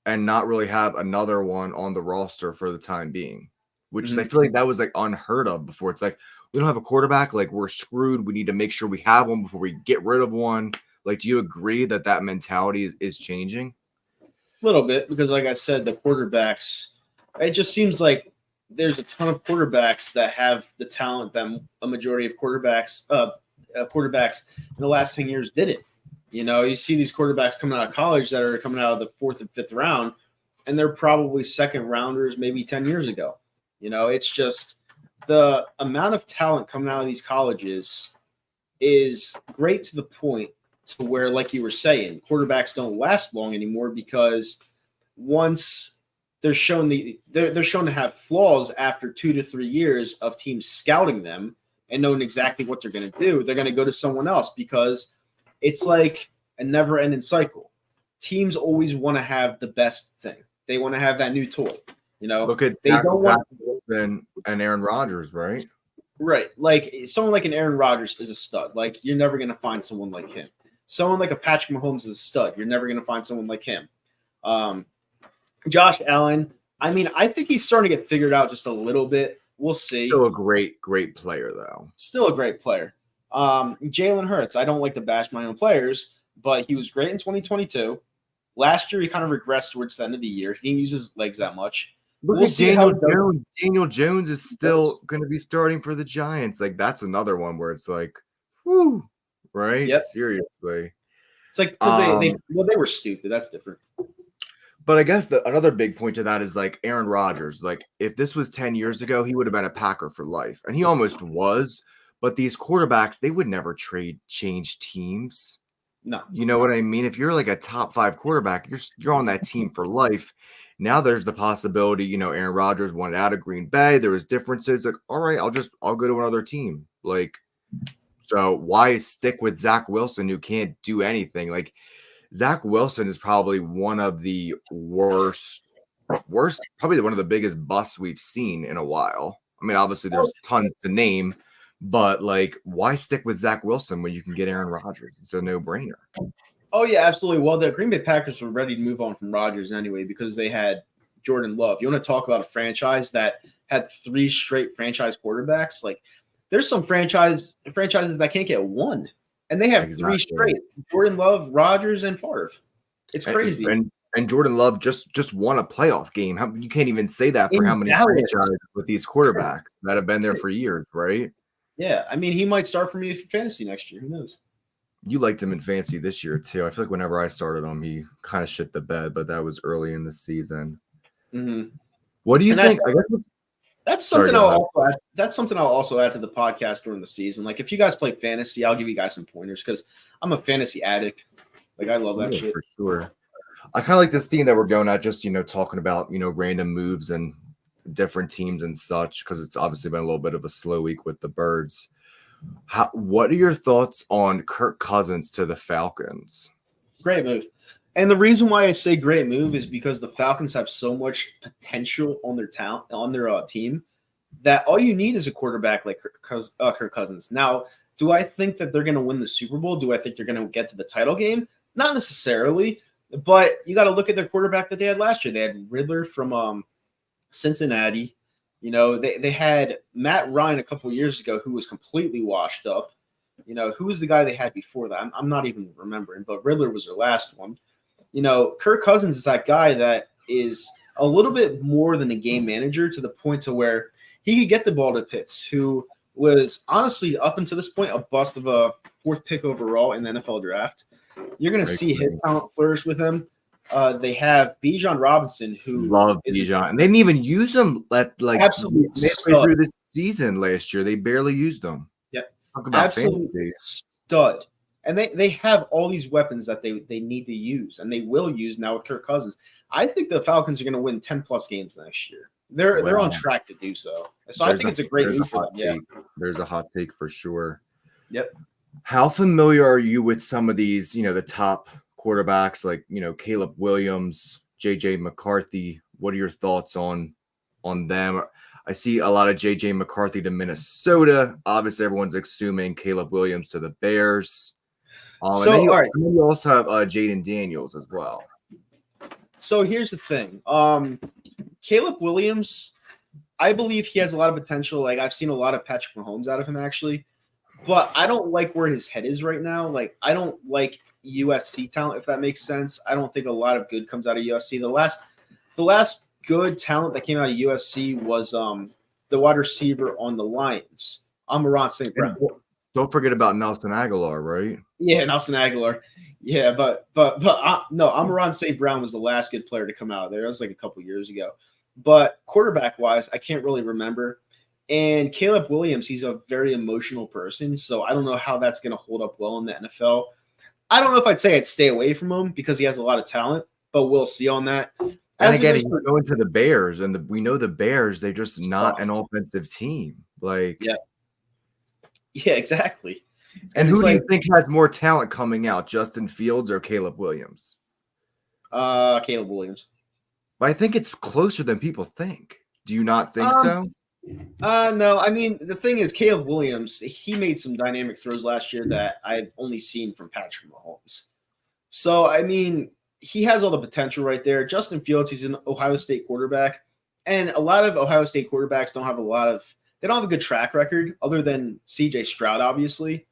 and not really have another one on the roster for the time being, which is, I feel like that was like unheard of before. It's like, we don't have a quarterback, like we're screwed. We need to make sure we have one before we get rid of one. Like, do you agree that mentality is changing? A little bit, because like I said, the quarterbacks, it just seems like there's a ton of quarterbacks that have the talent that a majority of quarterbacks in the last 10 years didn't. You see these quarterbacks coming out of college that are coming out of the 4th and 5th round, and they're probably second rounders maybe 10 years ago. It's just the amount of talent coming out of these colleges is great to the point to where, like you were saying, quarterbacks don't last long anymore, because once they're shown to have flaws after 2 to 3 years of teams scouting them and knowing exactly what they're going to do, they're going to go to someone else, because it's like a never-ending cycle. Teams always want to have the best thing. They want to have that new toy. Look at Zach Wilson and Aaron Rodgers, right? Right. Like, someone like an Aaron Rodgers is a stud. Like, you're never going to find someone like him. Someone like a Patrick Mahomes is a stud. You're never going to find someone like him. Josh Allen, I mean, I think he's starting to get figured out just a little bit. We'll see. Still a great player, though. Still a great player. Jalen Hurts, I don't like to bash my own players, but he was great in 2022. Last year, he kind of regressed towards the end of the year. He didn't use his legs that much. Look at Daniel Jones. Daniel Jones is still going to be starting for the Giants. Like, that's another one where it's like, whoo, right? Yep. Seriously. It's like, because they were stupid. That's different. But I guess another big point to that is like Aaron Rodgers. Like, if this was 10 years ago, he would have been a Packer for life. And he almost was. But these quarterbacks, they would never change teams. No. You know what I mean? If you're like a top 5 quarterback, you're on that team for life. Now there's the possibility, Aaron Rodgers wanted out of Green Bay. There was differences. Like, all right, I'll go to another team. Like, so why stick with Zach Wilson, who can't do anything? Like, Zach Wilson is probably one of the worst, probably one of the biggest busts we've seen in a while. I mean, obviously there's tons to name, but like, why stick with Zach Wilson when you can get Aaron Rodgers? It's a no-brainer. Oh, yeah, absolutely. Well, the Green Bay Packers were ready to move on from Rodgers anyway, because they had Jordan Love. You want to talk about a franchise that had 3 straight franchise quarterbacks? Like, there's some franchises that can't get one, and they have 3 straight: Jordan Love, Rodgers, and Favre. It's crazy. And Jordan Love just won a playoff game. You can't even say that for how many franchises with these quarterbacks that have been there for years, right? Yeah, I mean, he might start for me for fantasy next year. Who knows? You liked him in fantasy this year, too. I feel like whenever I started him, he kind of shit the bed, but that was early in the season. Mm-hmm. What do you think? That's Sorry, something go I'll ahead. also add. That's something I'll also add to the podcast during the season. Like if you guys play fantasy, I'll give you guys some pointers because I'm a fantasy addict. Like I love that Yeah, shit. for sure. I kind of like this theme that we're going at, just talking about random moves and different teams and such, because it's obviously been a little bit of a slow week with the Birds. What are your thoughts on Kirk Cousins to the Falcons? Great move. And the reason why I say great move is because the Falcons have so much potential on their talent on their team that all you need is a quarterback like Kirk Cousins. Now, do I think that they're going to win the Super Bowl? Do I think they're going to get to the title game? Not necessarily, but you got to look at their quarterback that they had last year. They had Riddler from Cincinnati. They had Matt Ryan a couple years ago who was completely washed up. Who was the guy they had before that? I'm not even remembering, but Riddler was their last one. Kirk Cousins is that guy that is a little bit more than a game manager to the point to where he could get the ball to Pitts, who was honestly up until this point a bust of a 4th pick overall in the NFL draft. You're going to see his talent flourish with him. They have Bijan Robinson, who love Bijan, and they didn't even use him absolute midway through this season last year. They barely used them. Yep, Talk about absolute fantasy. stud. And they have all these weapons that they need to use, and they will use now with Kirk Cousins. I think the Falcons are going to win 10+ games next year. They're on track to do so. So I think it's a great move for them. Yeah, there's a hot take for sure. Yep. How familiar are you with some of these, the top quarterbacks like, Caleb Williams, JJ McCarthy? What are your thoughts on them? I see a lot of JJ McCarthy to Minnesota. Obviously, everyone's assuming Caleb Williams to the Bears. And then you also have Jaden Daniels as well. So here's the thing. Caleb Williams, I believe he has a lot of potential. Like I've seen a lot of Patrick Mahomes out of him actually, but I don't like where his head is right now. Like I don't like USC talent, if that makes sense. I don't think a lot of good comes out of USC. The last good talent that came out of USC was the wide receiver on the Lions, Amon-Ra St. Brown. Don't forget about Nelson Aguilar, right? Yeah, Nelson Aguilar. Yeah, but no, Amon-Ra St. Brown was the last good player to come out of there. That was like a couple years ago. But quarterback-wise, I can't really remember. And Caleb Williams, he's a very emotional person, so I don't know how that's going to hold up well in the NFL. I don't know if I'd say I'd stay away from him because he has a lot of talent, but we'll see on that. And again, he's going to the Bears, and we know the Bears, they're just not an offensive team. Yeah, exactly. And who do you think has more talent coming out, Justin Fields or Caleb Williams? Caleb Williams. But I think it's closer than people think. Do you not think so? No. I mean, the thing is, Caleb Williams, he made some dynamic throws last year that I've only seen from Patrick Mahomes. So, I mean, he has all the potential right there. Justin Fields, he's an Ohio State quarterback. And a lot of Ohio State quarterbacks don't have a good track record other than CJ Stroud, obviously.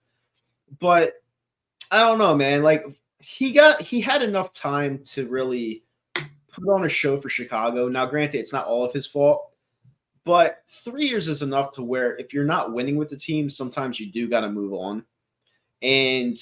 But I don't know, man. Like he had enough time to really put on a show for Chicago. Now, granted, it's not all of his fault, but 3 years is enough to where if you're not winning with the team, sometimes you do got to move on. And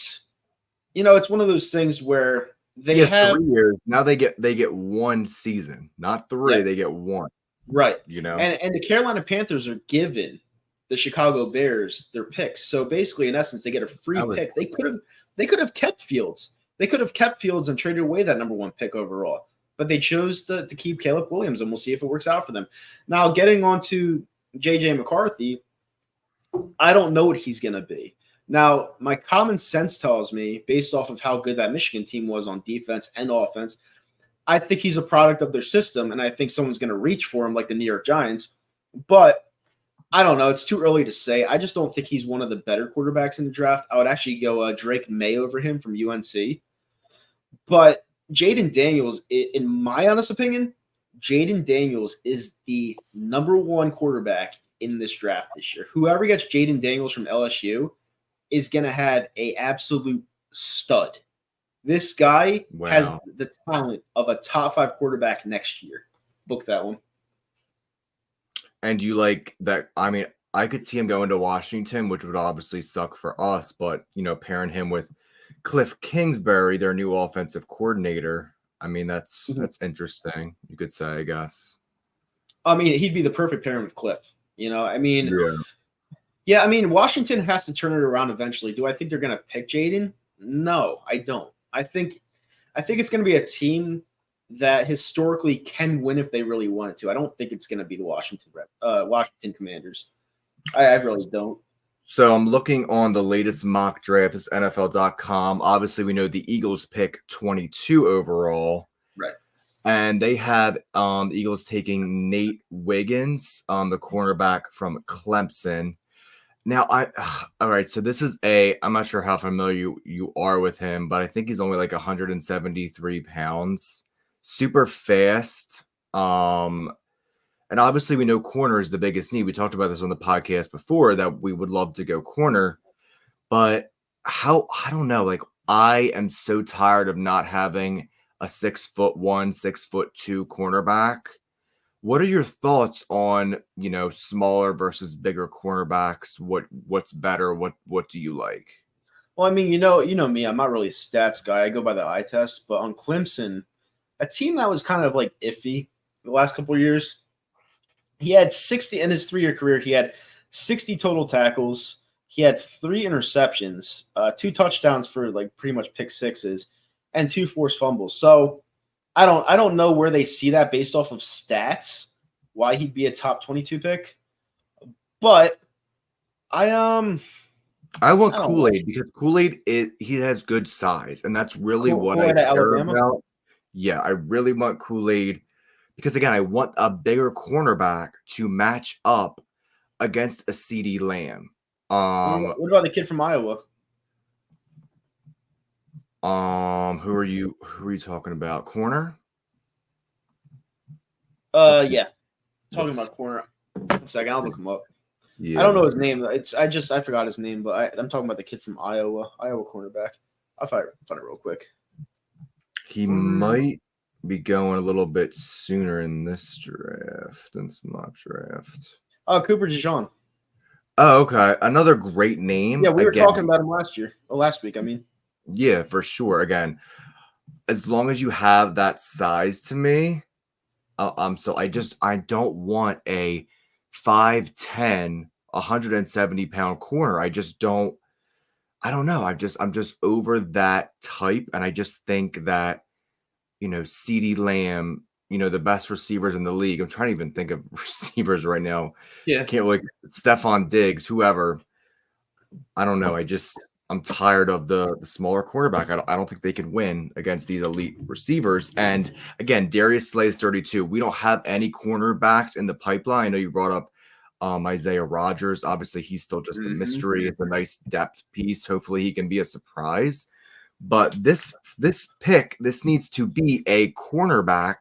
it's one of those things where they have 3 years. Now they get one season, not three. Yeah. They get one. Right. And the Carolina Panthers are given the Chicago Bears their picks. So basically, in essence, they get a free pick. They could have kept Fields. They could have kept Fields and traded away that number 1 pick overall. But they chose to keep Caleb Williams, and we'll see if it works out for them. Now, getting on to JJ McCarthy, I don't know what he's going to be. Now, my common sense tells me, based off of how good that Michigan team was on defense and offense, I think he's a product of their system, and I think someone's going to reach for him like the New York Giants. But I don't know. It's too early to say. I just don't think he's one of the better quarterbacks in the draft. I would actually go Drake May over him from UNC. But Jaden Daniels, in my honest opinion, Jaden Daniels is the number 1 quarterback in this draft this year. Whoever gets Jaden Daniels from LSU is going to have an absolute stud. This guy has the talent of a top 5 quarterback next year. Book that one. And you like that? I mean, I could see him going to Washington, which would obviously suck for us, but pairing him with Cliff Kingsbury, their new offensive coordinator. I mean, that's interesting. You could say, I guess. I mean, he'd be the perfect pairing with Cliff. I mean, Yeah. yeah, I mean, Washington has to turn it around eventually. Do I think they're going to pick Jaden? No, I don't. I think it's going to be a team that historically can win if they really wanted to. I don't think it's going to be the Washington Commanders. I really don't. So I'm looking on the latest mock draft. It's NFL.com. Obviously, we know the Eagles pick 22 overall. Right. And they have the Eagles taking Nate Wiggins, the cornerback from Clemson. Now, all right. So this is I'm not sure how familiar you are with him, but I think he's only like 173 pounds, super fast. And obviously we know corner is the biggest need. We talked about this on the podcast before that we would love to go corner, but I don't know. Like I am so tired of not having a 6'1", 6'2" cornerback. What are your thoughts on, smaller versus bigger cornerbacks? What's better? What do you like? Well, I mean, me. I'm not really a stats guy. I go by the eye test. But on Clemson, a team that was kind of like iffy the last couple of years, he had 60 in his 3-year career. He had 60 total tackles. He had 3 interceptions, 2 touchdowns for like pretty much pick sixes, and 2 forced fumbles. So I don't know where they see that based off of stats, why he'd be a top 22 pick. But I want I don't know. Kool-Aid because Kool-Aid he has good size, and that's really what I Kool-Aid at care Alabama? about. Yeah, I really want Kool-Aid because again, I want a bigger cornerback to match up against a CeeDee Lamb. What about the kid from Iowa? Who are you talking about? Corner? Yeah. Talking about corner. 1 second, I'll look him up. Yeah, I don't know his name. I forgot his name, but I'm talking about the kid from Iowa cornerback. I'll find it real quick. He might be going a little bit sooner in this draft than some mock draft. Cooper DeJean. Oh, okay. Another great name. Yeah, we were talking about him last week. I mean, yeah, for sure. Again, as long as you have that size to me, so I don't want a 5'10", 170-pound corner. I don't know. I'm just over that type, and I just think that CeeDee Lamb, the best receivers in the league. I'm trying to even think of receivers right now. Yeah, can't like Stefon Diggs, whoever. I don't know. I'm tired of the smaller quarterback. I don't think they can win against these elite receivers. And again, Darius Slay is 32. We don't have any cornerbacks in the pipeline. I know you brought up Isaiah Rodgers. Obviously, he's still just a mystery. It's a nice depth piece. Hopefully, he can be a surprise. But this pick, this needs to be a cornerback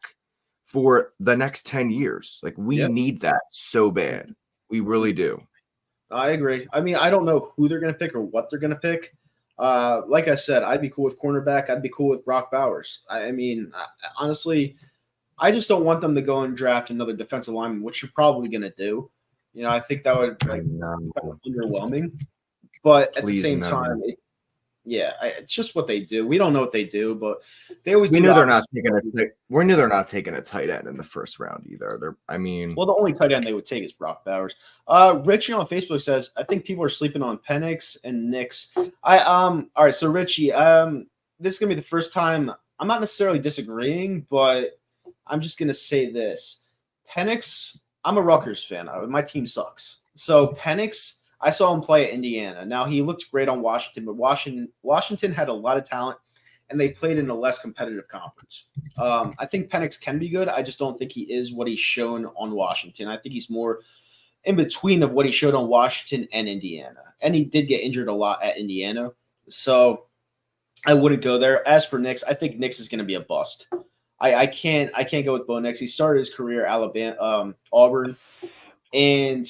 for the next 10 years. Like we need that so bad. We really do. I agree. I mean, I don't know who they're going to pick or what they're going to pick. Like I said, I'd be cool with cornerback. I'd be cool with Brock Bowers. I mean, honestly, I just don't want them to go and draft another defensive lineman, which you're probably going to do. I think that would be kind of underwhelming. But at the same time, it's just what they do. We don't know what they do, but they always. We know they're not taking we knew they're not taking a tight end in the first round either. Well, the only tight end they would take is Brock Bowers. Richie on Facebook says, I think people are sleeping on Penix and Nix. All right, so Richie, this is gonna be the first time I'm not necessarily disagreeing, but I'm just gonna say this: Penix. I'm a Rutgers fan. My team sucks. So Penix. I saw him play at Indiana. Now, he looked great on Washington, but Washington had a lot of talent, and they played in a less competitive conference. I think Penix can be good. I just don't think he is what he's shown on Washington. I think he's more in between of what he showed on Washington and Indiana. And he did get injured a lot at Indiana. So I wouldn't go there. As for Nix, I think Nix is going to be a bust. I can't go with Bo Nix. He started his career at Auburn, and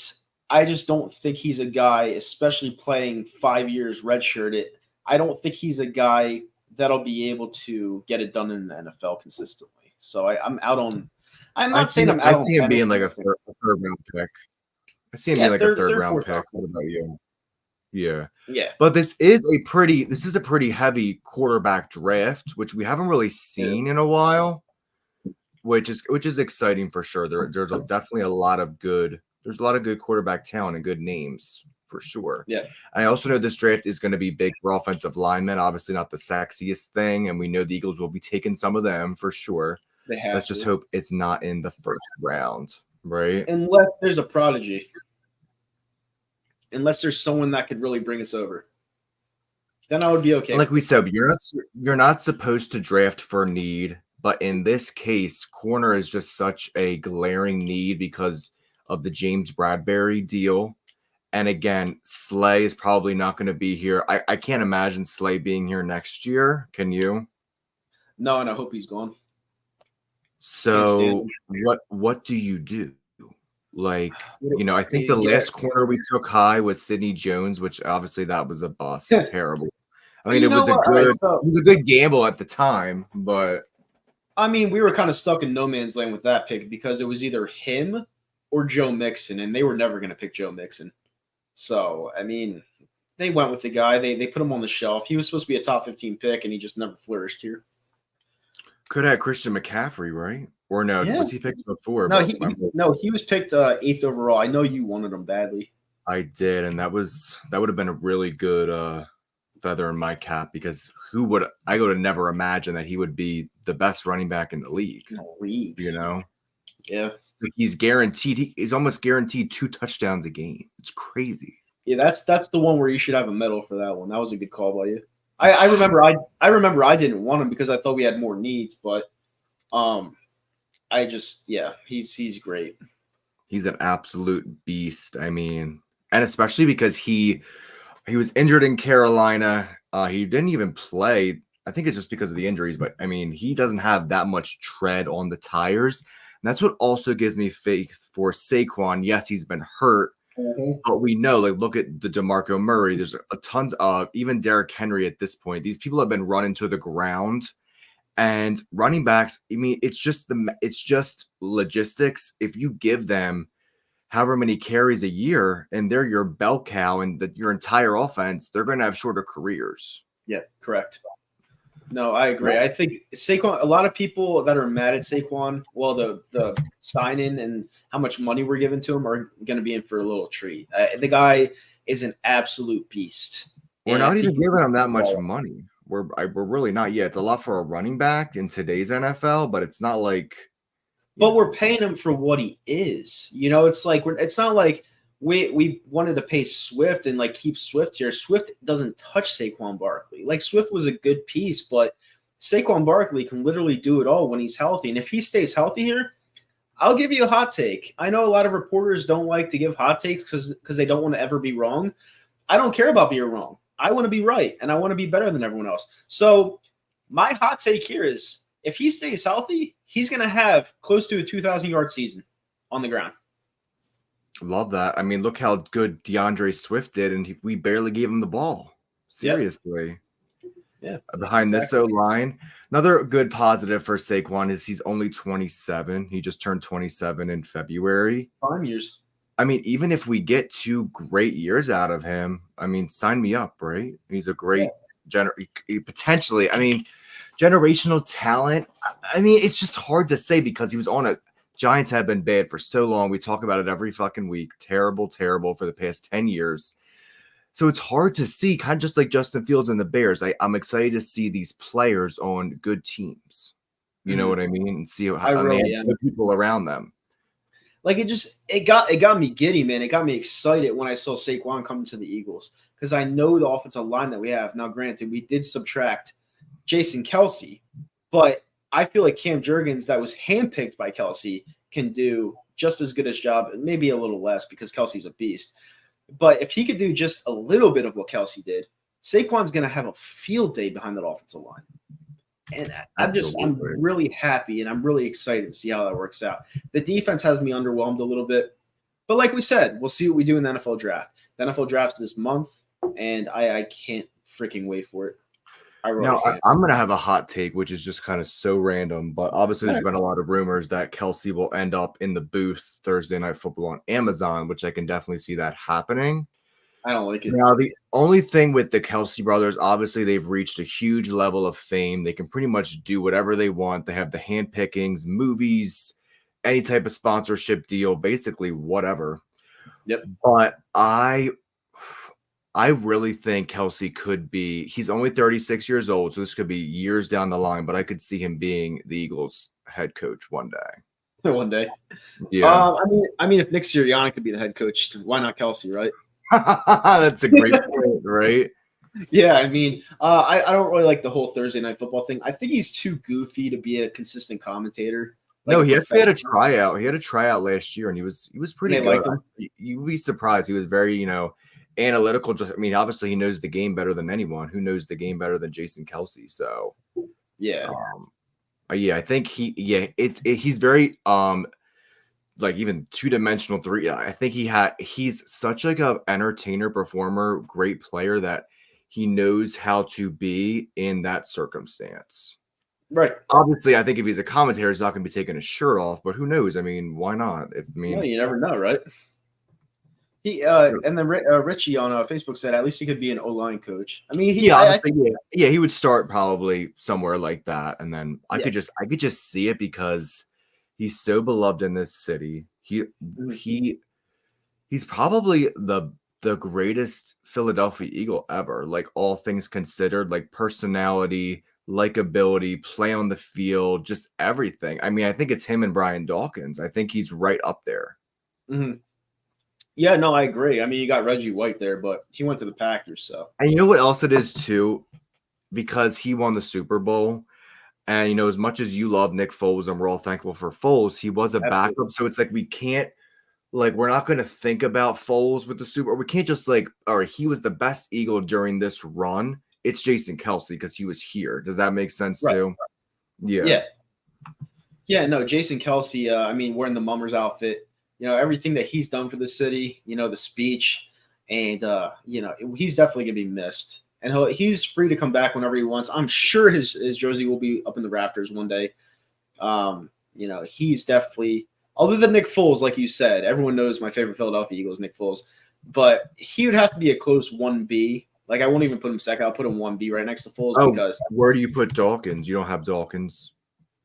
I just don't think he's a guy, especially playing 5 years redshirted. I don't think he's a guy that'll be able to get it done in the NFL consistently. So I'm out on. I'm not saying I'm out on. I see him being like a third round pick. I see him being like a third round pick. What about you? Yeah. But this is a pretty heavy quarterback draft, which we haven't really seen in a while. which is exciting for sure. There's definitely a lot of good quarterback talent and good names for sure. Yeah. I also know this draft is going to be big for offensive linemen. Obviously, not the sexiest thing, and we know the Eagles will be taking some of them for sure. Let's just hope it's not in the first round, right? Unless there's a prodigy. Unless there's someone that could really bring us over. Then I would be okay. Like we said, you're not supposed to draft for need, but in this case, corner is just such a glaring need because of the James Bradbury deal. And again, Slay is probably not going to be here. I can't imagine Slay being here next year. Can you? No, and I hope he's gone. So what do you do? Like, I think the last corner we took high was Sidney Jones, which obviously that was a bust. Terrible. I mean, it was a good gamble at the time, but I mean, we were kind of stuck in no man's land with that pick because it was either him or Joe Mixon, and they were never going to pick Joe Mixon. So, I mean, they went with the guy. They put him on the shelf. He was supposed to be a top 15 pick, and he just never flourished here. Could have Christian McCaffrey, right? Or no, was he picked before? No, he was picked 8th overall. I know you wanted him badly. I did, and that would have been a really good feather in my cap because I would have never imagined that he would be the best running back in the league. Yeah. Like he's guaranteed. He's almost guaranteed 2 touchdowns a game. It's crazy. Yeah, that's the one where you should have a medal for that one. That was a good call by you. I remember I didn't want him because I thought we had more needs, but he's great. He's an absolute beast. I mean, and especially because he was injured in Carolina. He didn't even play. I think it's just because of the injuries, but I mean, he doesn't have that much tread on the tires. And that's what also gives me faith for Saquon. Yes, he's been hurt, but we know, like, look at the DeMarco Murray. There's a tons of even Derrick Henry at this point. These people have been running to the ground, and running backs. I mean, it's just logistics. If you give them however many carries a year, and they're your bell cow and your entire offense, they're going to have shorter careers. Yeah, correct. No, I agree. I think Saquon, a lot of people that are mad at Saquon, well, the sign-in and how much money we're giving to him are going to be in for a little treat. The guy is an absolute beast. We're not even giving him that much money. We're really not yet. It's a lot for a running back in today's NFL, but it's not like. But we're paying him for what he is. It's like it's not like we wanted to pay Swift and like keep Swift here. Swift doesn't touch Saquon Barkley. Like Swift was a good piece, but Saquon Barkley can literally do it all when he's healthy. And if he stays healthy here, I'll give you a hot take. I know a lot of reporters don't like to give hot takes because they don't want to ever be wrong. I don't care about being wrong. I want to be right, and I want to be better than everyone else. So my hot take here is if he stays healthy, he's going to have close to a 2,000-yard season on the ground. Love that. I mean, look how good DeAndre Swift did, and we barely gave him the ball. Seriously. Yeah. Behind this O-line. Another good positive for Saquon is he's only 27. He just turned 27 in February. 5 years. I mean, even if we get 2 great years out of him, I mean, sign me up, right? He's a great potentially. I mean, generational talent. I mean, it's just hard to say because he was on a Giants have been bad for so long. We talk about it every fucking week. Terrible for the past 10 years. So it's hard to see, kind of just like Justin Fields and the Bears. I'm excited to see these players on good teams. You know what I mean? And see how the people around them. Like it got me giddy, man. It got me excited when I saw Saquon come to the Eagles because I know the offensive line that we have. Now, granted, we did subtract Jason Kelce, but I feel like Cam Jurgens, that was handpicked by Kelce, can do just as good a job, maybe a little less because Kelce's a beast. But if he could do just a little bit of what Kelce did, Saquon's going to have a field day behind that offensive line. And I'm really happy and I'm really excited to see how that works out. The defense has me underwhelmed a little bit. But like we said, we'll see what we do in the NFL draft. The NFL draft's this month, and I can't freaking wait for it. I'm going to have a hot take, which is just kind of so random, but obviously there's been a lot of rumors that Kelce will end up in the booth Thursday Night Football on Amazon, which I can definitely see that happening. I don't like it. Now, the only thing with the Kelsey brothers, obviously, they've reached a huge level of fame. They can pretty much do whatever they want. They have the hand pickings, movies, any type of sponsorship deal, basically whatever. Yep. But I really think Kelsey could be. He's only 36 years old, so this could be years down the line. But I could see him being the Eagles' head coach one day. One day. Yeah, I mean, if Nick Sirianni could be the head coach, why not Kelsey, right? that's a great point, right? Yeah, I mean, I don't really like the whole Thursday night football thing. I think he's too goofy to be a consistent commentator. No, he actually had a tryout. He had a tryout last year, and he was pretty They good. liked him. You'd be surprised. He was very, analytical. Just, I mean, obviously, he knows the game better than anyone. Who knows the game better than Jason Kelsey? So, Yeah. yeah, I think he's very like even two-dimensional three. I think he's such like a entertainer, performer, great player that he knows how to be in that circumstance. Right. Obviously, I think if he's a commentator, he's not going to be taking his shirt off. But who knows? I mean, why not? Well, you never know, right? He and then Richie on Facebook said at least he could be an O-line coach. I mean, he would start probably somewhere like that, and then I could just see it because he's so beloved in this city. He's probably the greatest Philadelphia Eagle ever. Like all things considered, like personality, likability, play on the field, just everything. I mean, I think it's him and Brian Dawkins. I think he's right up there. Mm-hmm. Yeah, no, I agree. I mean, you got Reggie White there, but he went to the Packers, so. And you know what else it is too? Because he won the Super Bowl. And, as much as you love Nick Foles and we're all thankful for Foles, he was a backup. So it's like we can't, we're not going to think about Foles with the Super Bowl. We can't just all right, he was the best Eagle during this run. It's Jason Kelsey because he was here. Does that make sense too? Yeah. Yeah, no, Jason Kelsey, I mean, wearing the Mummers outfit, everything that he's done for the city, the speech, and, he's definitely going to be missed. And he's free to come back whenever he wants. I'm sure his jersey will be up in the rafters one day. He's definitely, other than Nick Foles, like you said, everyone knows my favorite Philadelphia Eagles, Nick Foles, but he would have to be a close 1B. Like, I won't even put him second. I'll put him 1B right next to Foles because. Where do you put Dawkins? You don't have Dawkins.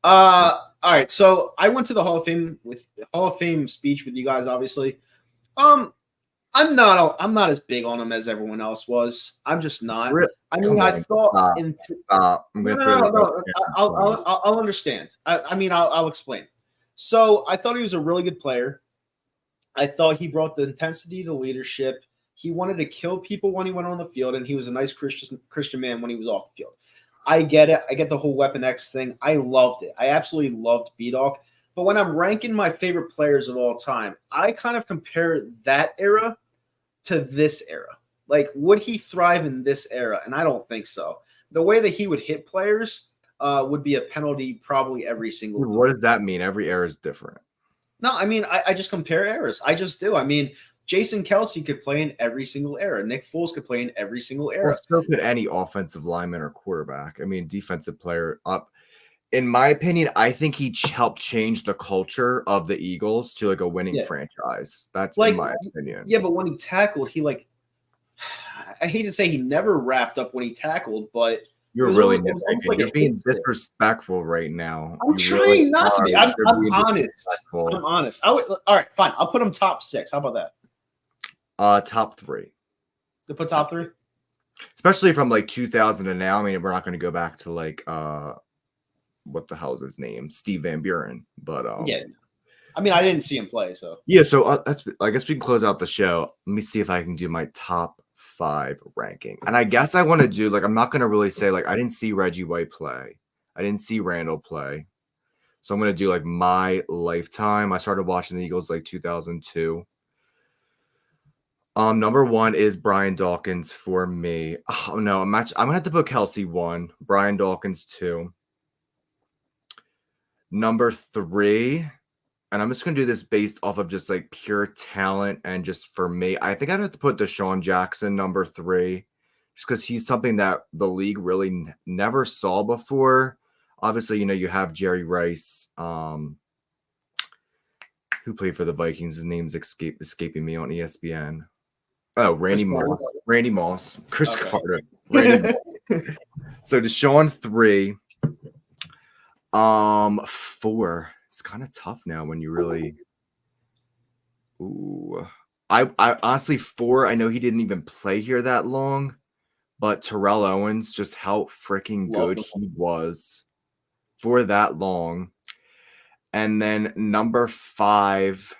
All right. So I went to the Hall of Fame speech with you guys, obviously. I'm not as big on him as everyone else was. I'm just not. Really? I mean, I thought. Stop. No. I'll understand. I'll explain. So I thought he was a really good player. I thought he brought the intensity to leadership. He wanted to kill people when he went on the field, and he was a nice Christian man when he was off the field. I get it. I get the whole Weapon X thing. I loved it. I absolutely loved B-Dog. But when I'm ranking my favorite players of all time, I kind of compare that era to this era. Like, would he thrive in this era? And I don't think so. The way that he would hit players would be a penalty probably every single time. What does that mean? Every era is different. No, I mean, I just compare eras. I just do. I mean, Jason Kelsey could play in every single era. Nick Foles could play in every single era. Well, so could any offensive lineman or quarterback. I mean, defensive player up. In my opinion, I think he helped change the culture of the Eagles to a winning franchise. That's in my opinion. Yeah, but when he tackled, I hate to say he never wrapped up when he tackled, but you're really nitpicking. You're being disrespectful right now. I'm trying not to be. I'm honest. I'm honest. All right, fine. I'll put him top 6. How about that? Top 3. To put top 3? Especially from 2000 and now. I mean, we're not going to go back to what the hell is his name? Steve Van Buren. But yeah. I mean, I didn't see him play, so. Yeah, so I guess we can close out the show. Let me see if I can do my top 5 ranking. And I guess I want to do I'm not going to really say I didn't see Reggie White play. I didn't see Randall play. So I'm going to do my lifetime. I started watching the Eagles 2002. Number 1 is Brian Dawkins for me. Oh no, I'm going to have to put Kelsey 1, Brian Dawkins 2. Number 3, and I'm just going to do this based off of just pure talent and just for me, I think I'd have to put Deshaun Jackson number 3, just because he's something that the league really never saw before. Obviously, you have Jerry Rice, who played for the Vikings. His name's escaping me on ESPN. Oh, Randy Moss. Randy Moss. Chris Carter. Randy Moss. So Deshaun 3. 4. It's kind of tough now when you really. Ooh. I honestly 4. I know he didn't even play here that long, but Terrell Owens, just how freaking good he was for that long. And then number 5.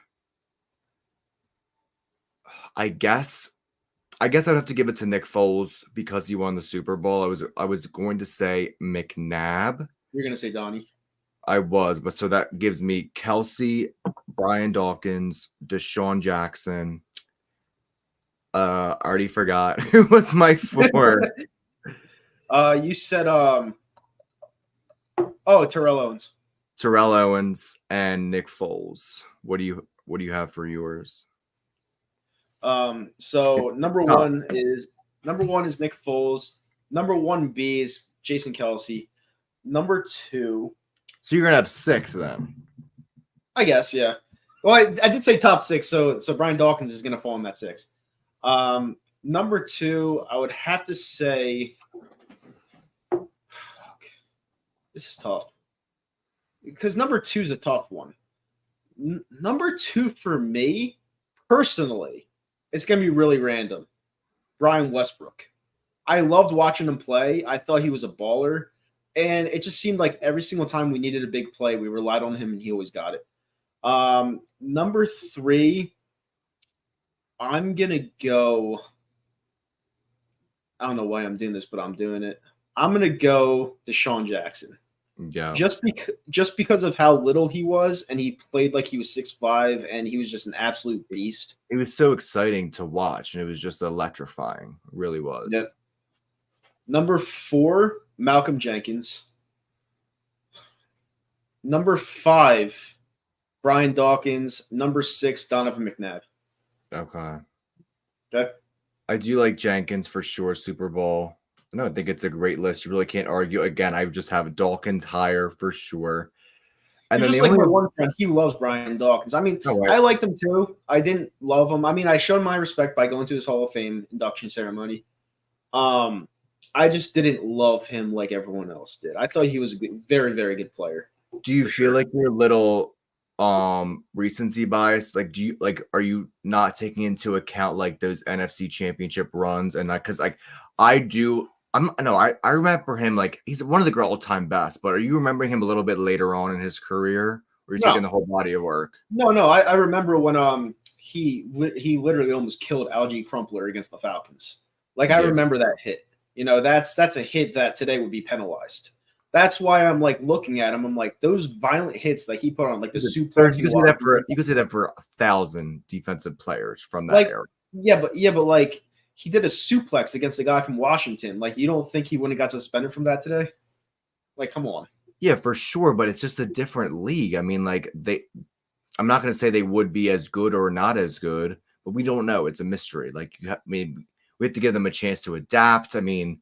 I guess I'd have to give it to Nick Foles because he won the Super Bowl. I was going to say McNabb. You're gonna say Donnie. I was, but so that gives me Kelsey, Brian Dawkins, Deshaun Jackson. I already forgot who was my 4. You said Terrell Owens. Terrell Owens and Nick Foles. What do you have for yours? So number one is Nick Foles. Number 1B is Jason Kelsey. Number 2. So you're gonna have 6 then. I guess, yeah. Well, I did say top 6, so Brian Dawkins is gonna fall in that 6. Number 2, I would have to say. Fuck. This is tough because number 2 is a tough one. Number 2 for me personally, it's gonna be really random. Brian Westbrook. I loved watching him play. I thought he was a baller. And it just seemed like every single time we needed a big play, we relied on him, and he always got it. Number 3, I'm going to go – I don't know why I'm doing this, but I'm doing it. I'm going to go Deshaun Jackson. Yeah. Just because of how little he was, and he played like he was 6'5", and he was just an absolute beast. It was so exciting to watch, and it was just electrifying. It really was. Yeah. Number 4, Malcolm Jenkins. Number 5, Brian Dawkins. Number 6, Donovan McNabb. Okay. Okay. I do like Jenkins for sure. Super Bowl. No, I think it's a great list. You really can't argue. Again, I would just have Dawkins higher for sure. And You're then just like my one friend. He loves Brian Dawkins. I mean, I liked him too. I didn't love him. I mean, I showed my respect by going to his Hall of Fame induction ceremony. I just didn't love him like everyone else did. I thought he was a very, very good player. Do you feel like you're a little recency bias? Like, are you not taking into account like those NFC Championship runs and because like I do? I remember him like he's one of the all-time best. But are you remembering him a little bit later on in his career, or are you taking the whole body of work? No. I remember when he literally almost killed Algie Crumpler against the Falcons. Like I remember that hit. You know, that's a hit that today would be penalized. That's why I'm like looking at him. I'm like those violent hits that he put on, like the suplex. You could say that for 1,000 defensive players from that era. Yeah, but like he did a suplex against the guy from Washington. Like you don't think he wouldn't have got suspended from that today? Like, come on. Yeah, for sure, but it's just a different league. I mean, like I'm not going to say they would be as good or not as good, but we don't know. It's a mystery. Like we have to give them a chance to adapt. I mean,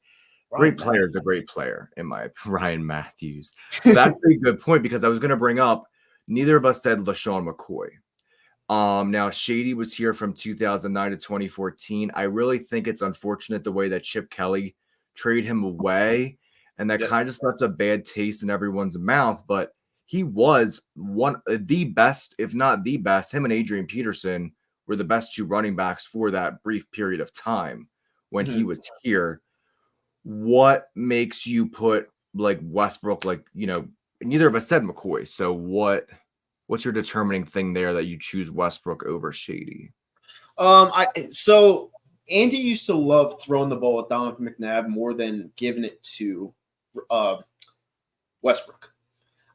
great player is a great player in my Ryan Matthews. So that's a good point because I was going to bring up neither of us said LaShawn McCoy. Now Shady was here from 2009 to 2014. I really think it's unfortunate the way that Chip Kelly traded him away, and that kind of just left a bad taste in everyone's mouth. But he was one of the best, if not the best. Him and Adrian Peterson were the best 2 running backs for that brief period of time when he was here. What makes you put like Westbrook, like, you know, neither of us said McCoy. So what's your determining thing there that you choose Westbrook over Shady? So Andy used to love throwing the ball with Donovan McNabb more than giving it to Westbrook.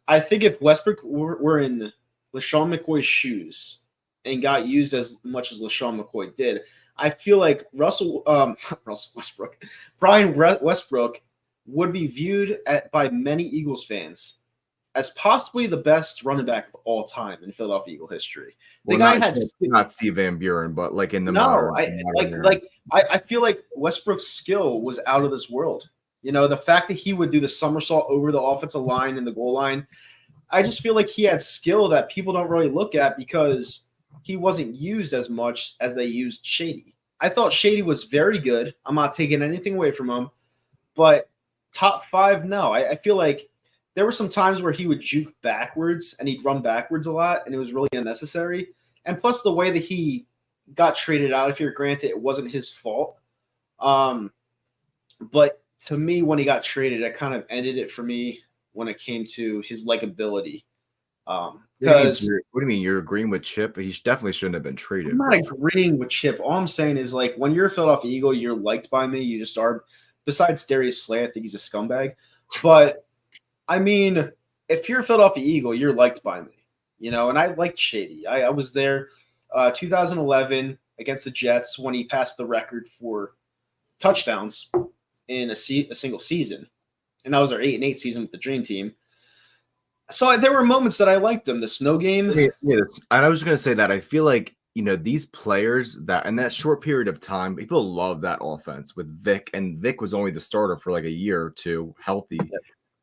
I think if Westbrook were in LaShawn McCoy's shoes and got used as much as LaShawn McCoy did, I feel like Brian Westbrook would be viewed by many Eagles fans as possibly the best running back of all time in Philadelphia Eagle history. Not Steve Van Buren, but like in the modern. I feel like Westbrook's skill was out of this world. You know, the fact that he would do the somersault over the offensive line and the goal line, I just feel like he had skill that people don't really look at because he wasn't used as much as they used Shady. I thought Shady was very good. I'm not taking anything away from him, but top 5, no. I feel like there were some times where he would juke backwards and he'd run backwards a lot, and it was really unnecessary. And plus, the way that he got traded out, if you're granted, it wasn't his fault. But to me, when he got traded, it kind of ended it for me when it came to his likability. Because what do you mean? You're agreeing with Chip? He definitely shouldn't have been traded. I'm not agreeing with Chip. All I'm saying is, like, when you're a Philadelphia Eagle, you're liked by me. You just are. Besides Darius Slay, I think he's a scumbag. But I mean, if you're a Philadelphia Eagle, you're liked by me. And I liked Shady. I was there 2011 against the Jets when he passed the record for touchdowns in a single season. And that was our 8-8 season with the Dream Team. So there were moments that I liked him. The snow game. Yeah, and I was going to say that I feel like, these players that in that short period of time, people love that offense with Vic. And Vic was only the starter for like a year or two, healthy. Yep.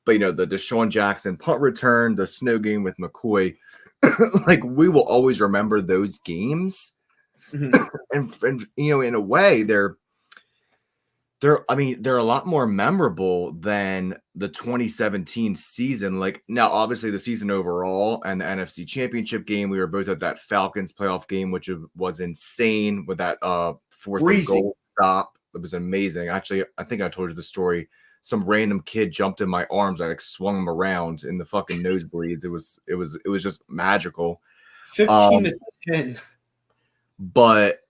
But, the Deshaun Jackson punt return, the snow game with McCoy, like we will always remember those games. Mm-hmm. And in a way, they're a lot more memorable than the 2017 season. Like now, obviously the season overall and the NFC Championship game, we were both at that Falcons playoff game, which was insane with that fourth and goal stop. It was amazing. Actually, I think I told you the story. Some random kid jumped in my arms. I swung him around in the fucking nosebleeds. It was just magical. 15-10. But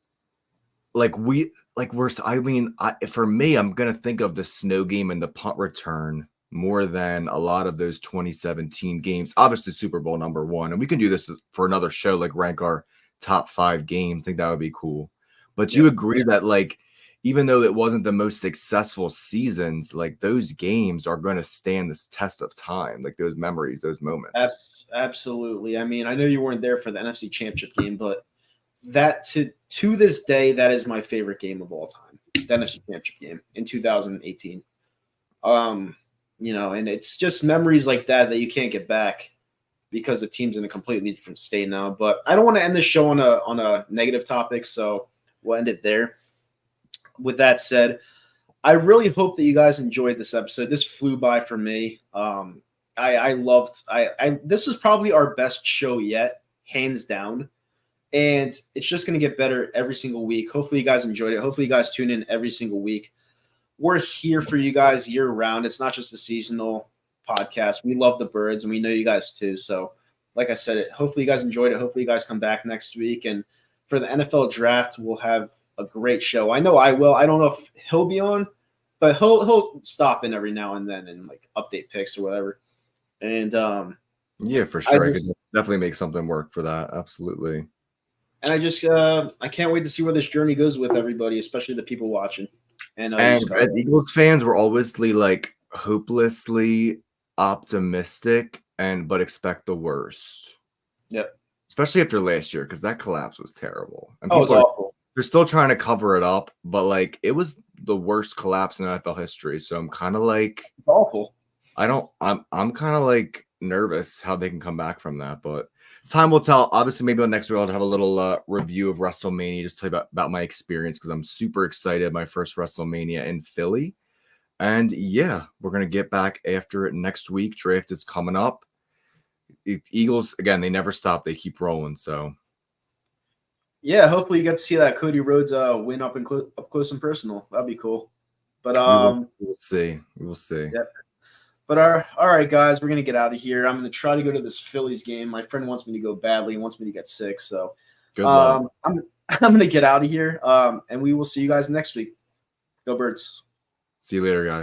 for me, I'm going to think of the snow game and the punt return more than a lot of those 2017 games. Obviously, Super Bowl #1. And we can do this for another show, like rank our top 5 games. I think that would be cool. But you agree that, even though it wasn't the most successful seasons, those games are going to stand this test of time, those memories, those moments. Absolutely. I mean, I know you weren't there for the NFC Championship game, but that to this day, that is my favorite game of all time. The NFC Championship game in 2018. And it's just memories like that you can't get back because the team's in a completely different state now. But I don't want to end this show on a negative topic, so we'll end it there. With that said, I really hope that you guys enjoyed this episode. This flew by for me. I loved. This is probably our best show yet, hands down. And it's just going to get better every single week. Hopefully you guys enjoyed it. Hopefully you guys tune in every single week. We're here for you guys year round. It's not just a seasonal podcast. We love the birds, and we know you guys too. So like I said, hopefully you guys enjoyed it. Hopefully you guys come back next week. And for the NFL draft, we'll have a great show. I know I will. I don't know if he'll be on, but he'll stop in every now and then and update picks or whatever. And yeah, for sure. I could definitely make something work for that. Absolutely. And I can't wait to see where this journey goes with everybody, especially the people watching. And as Eagles fans, we're always hopelessly optimistic but expect the worst. Yep. Especially after last year, because that collapse was terrible. And it was awful. They're still trying to cover it up, but it was the worst collapse in NFL history. So I'm kind of it's awful. I'm kind of nervous how they can come back from that, but time will tell. Obviously, maybe on next week I'll have a little review of WrestleMania, just tell you about my experience because I'm super excited. My first WrestleMania in Philly. And yeah, we're going to get back after it next week. Draft is coming up. Eagles, again, they never stop. They keep rolling. So yeah, hopefully you get to see that Cody Rhodes win up close and personal. That'd be cool. But we'll see. We'll see. Yeah. But all right, guys, we're going to get out of here. I'm going to try to go to this Phillies game. My friend wants me to go badly. He wants me to get sick. So good luck. I'm going to get out of here, and we will see you guys next week. Go Birds. See you later, guys.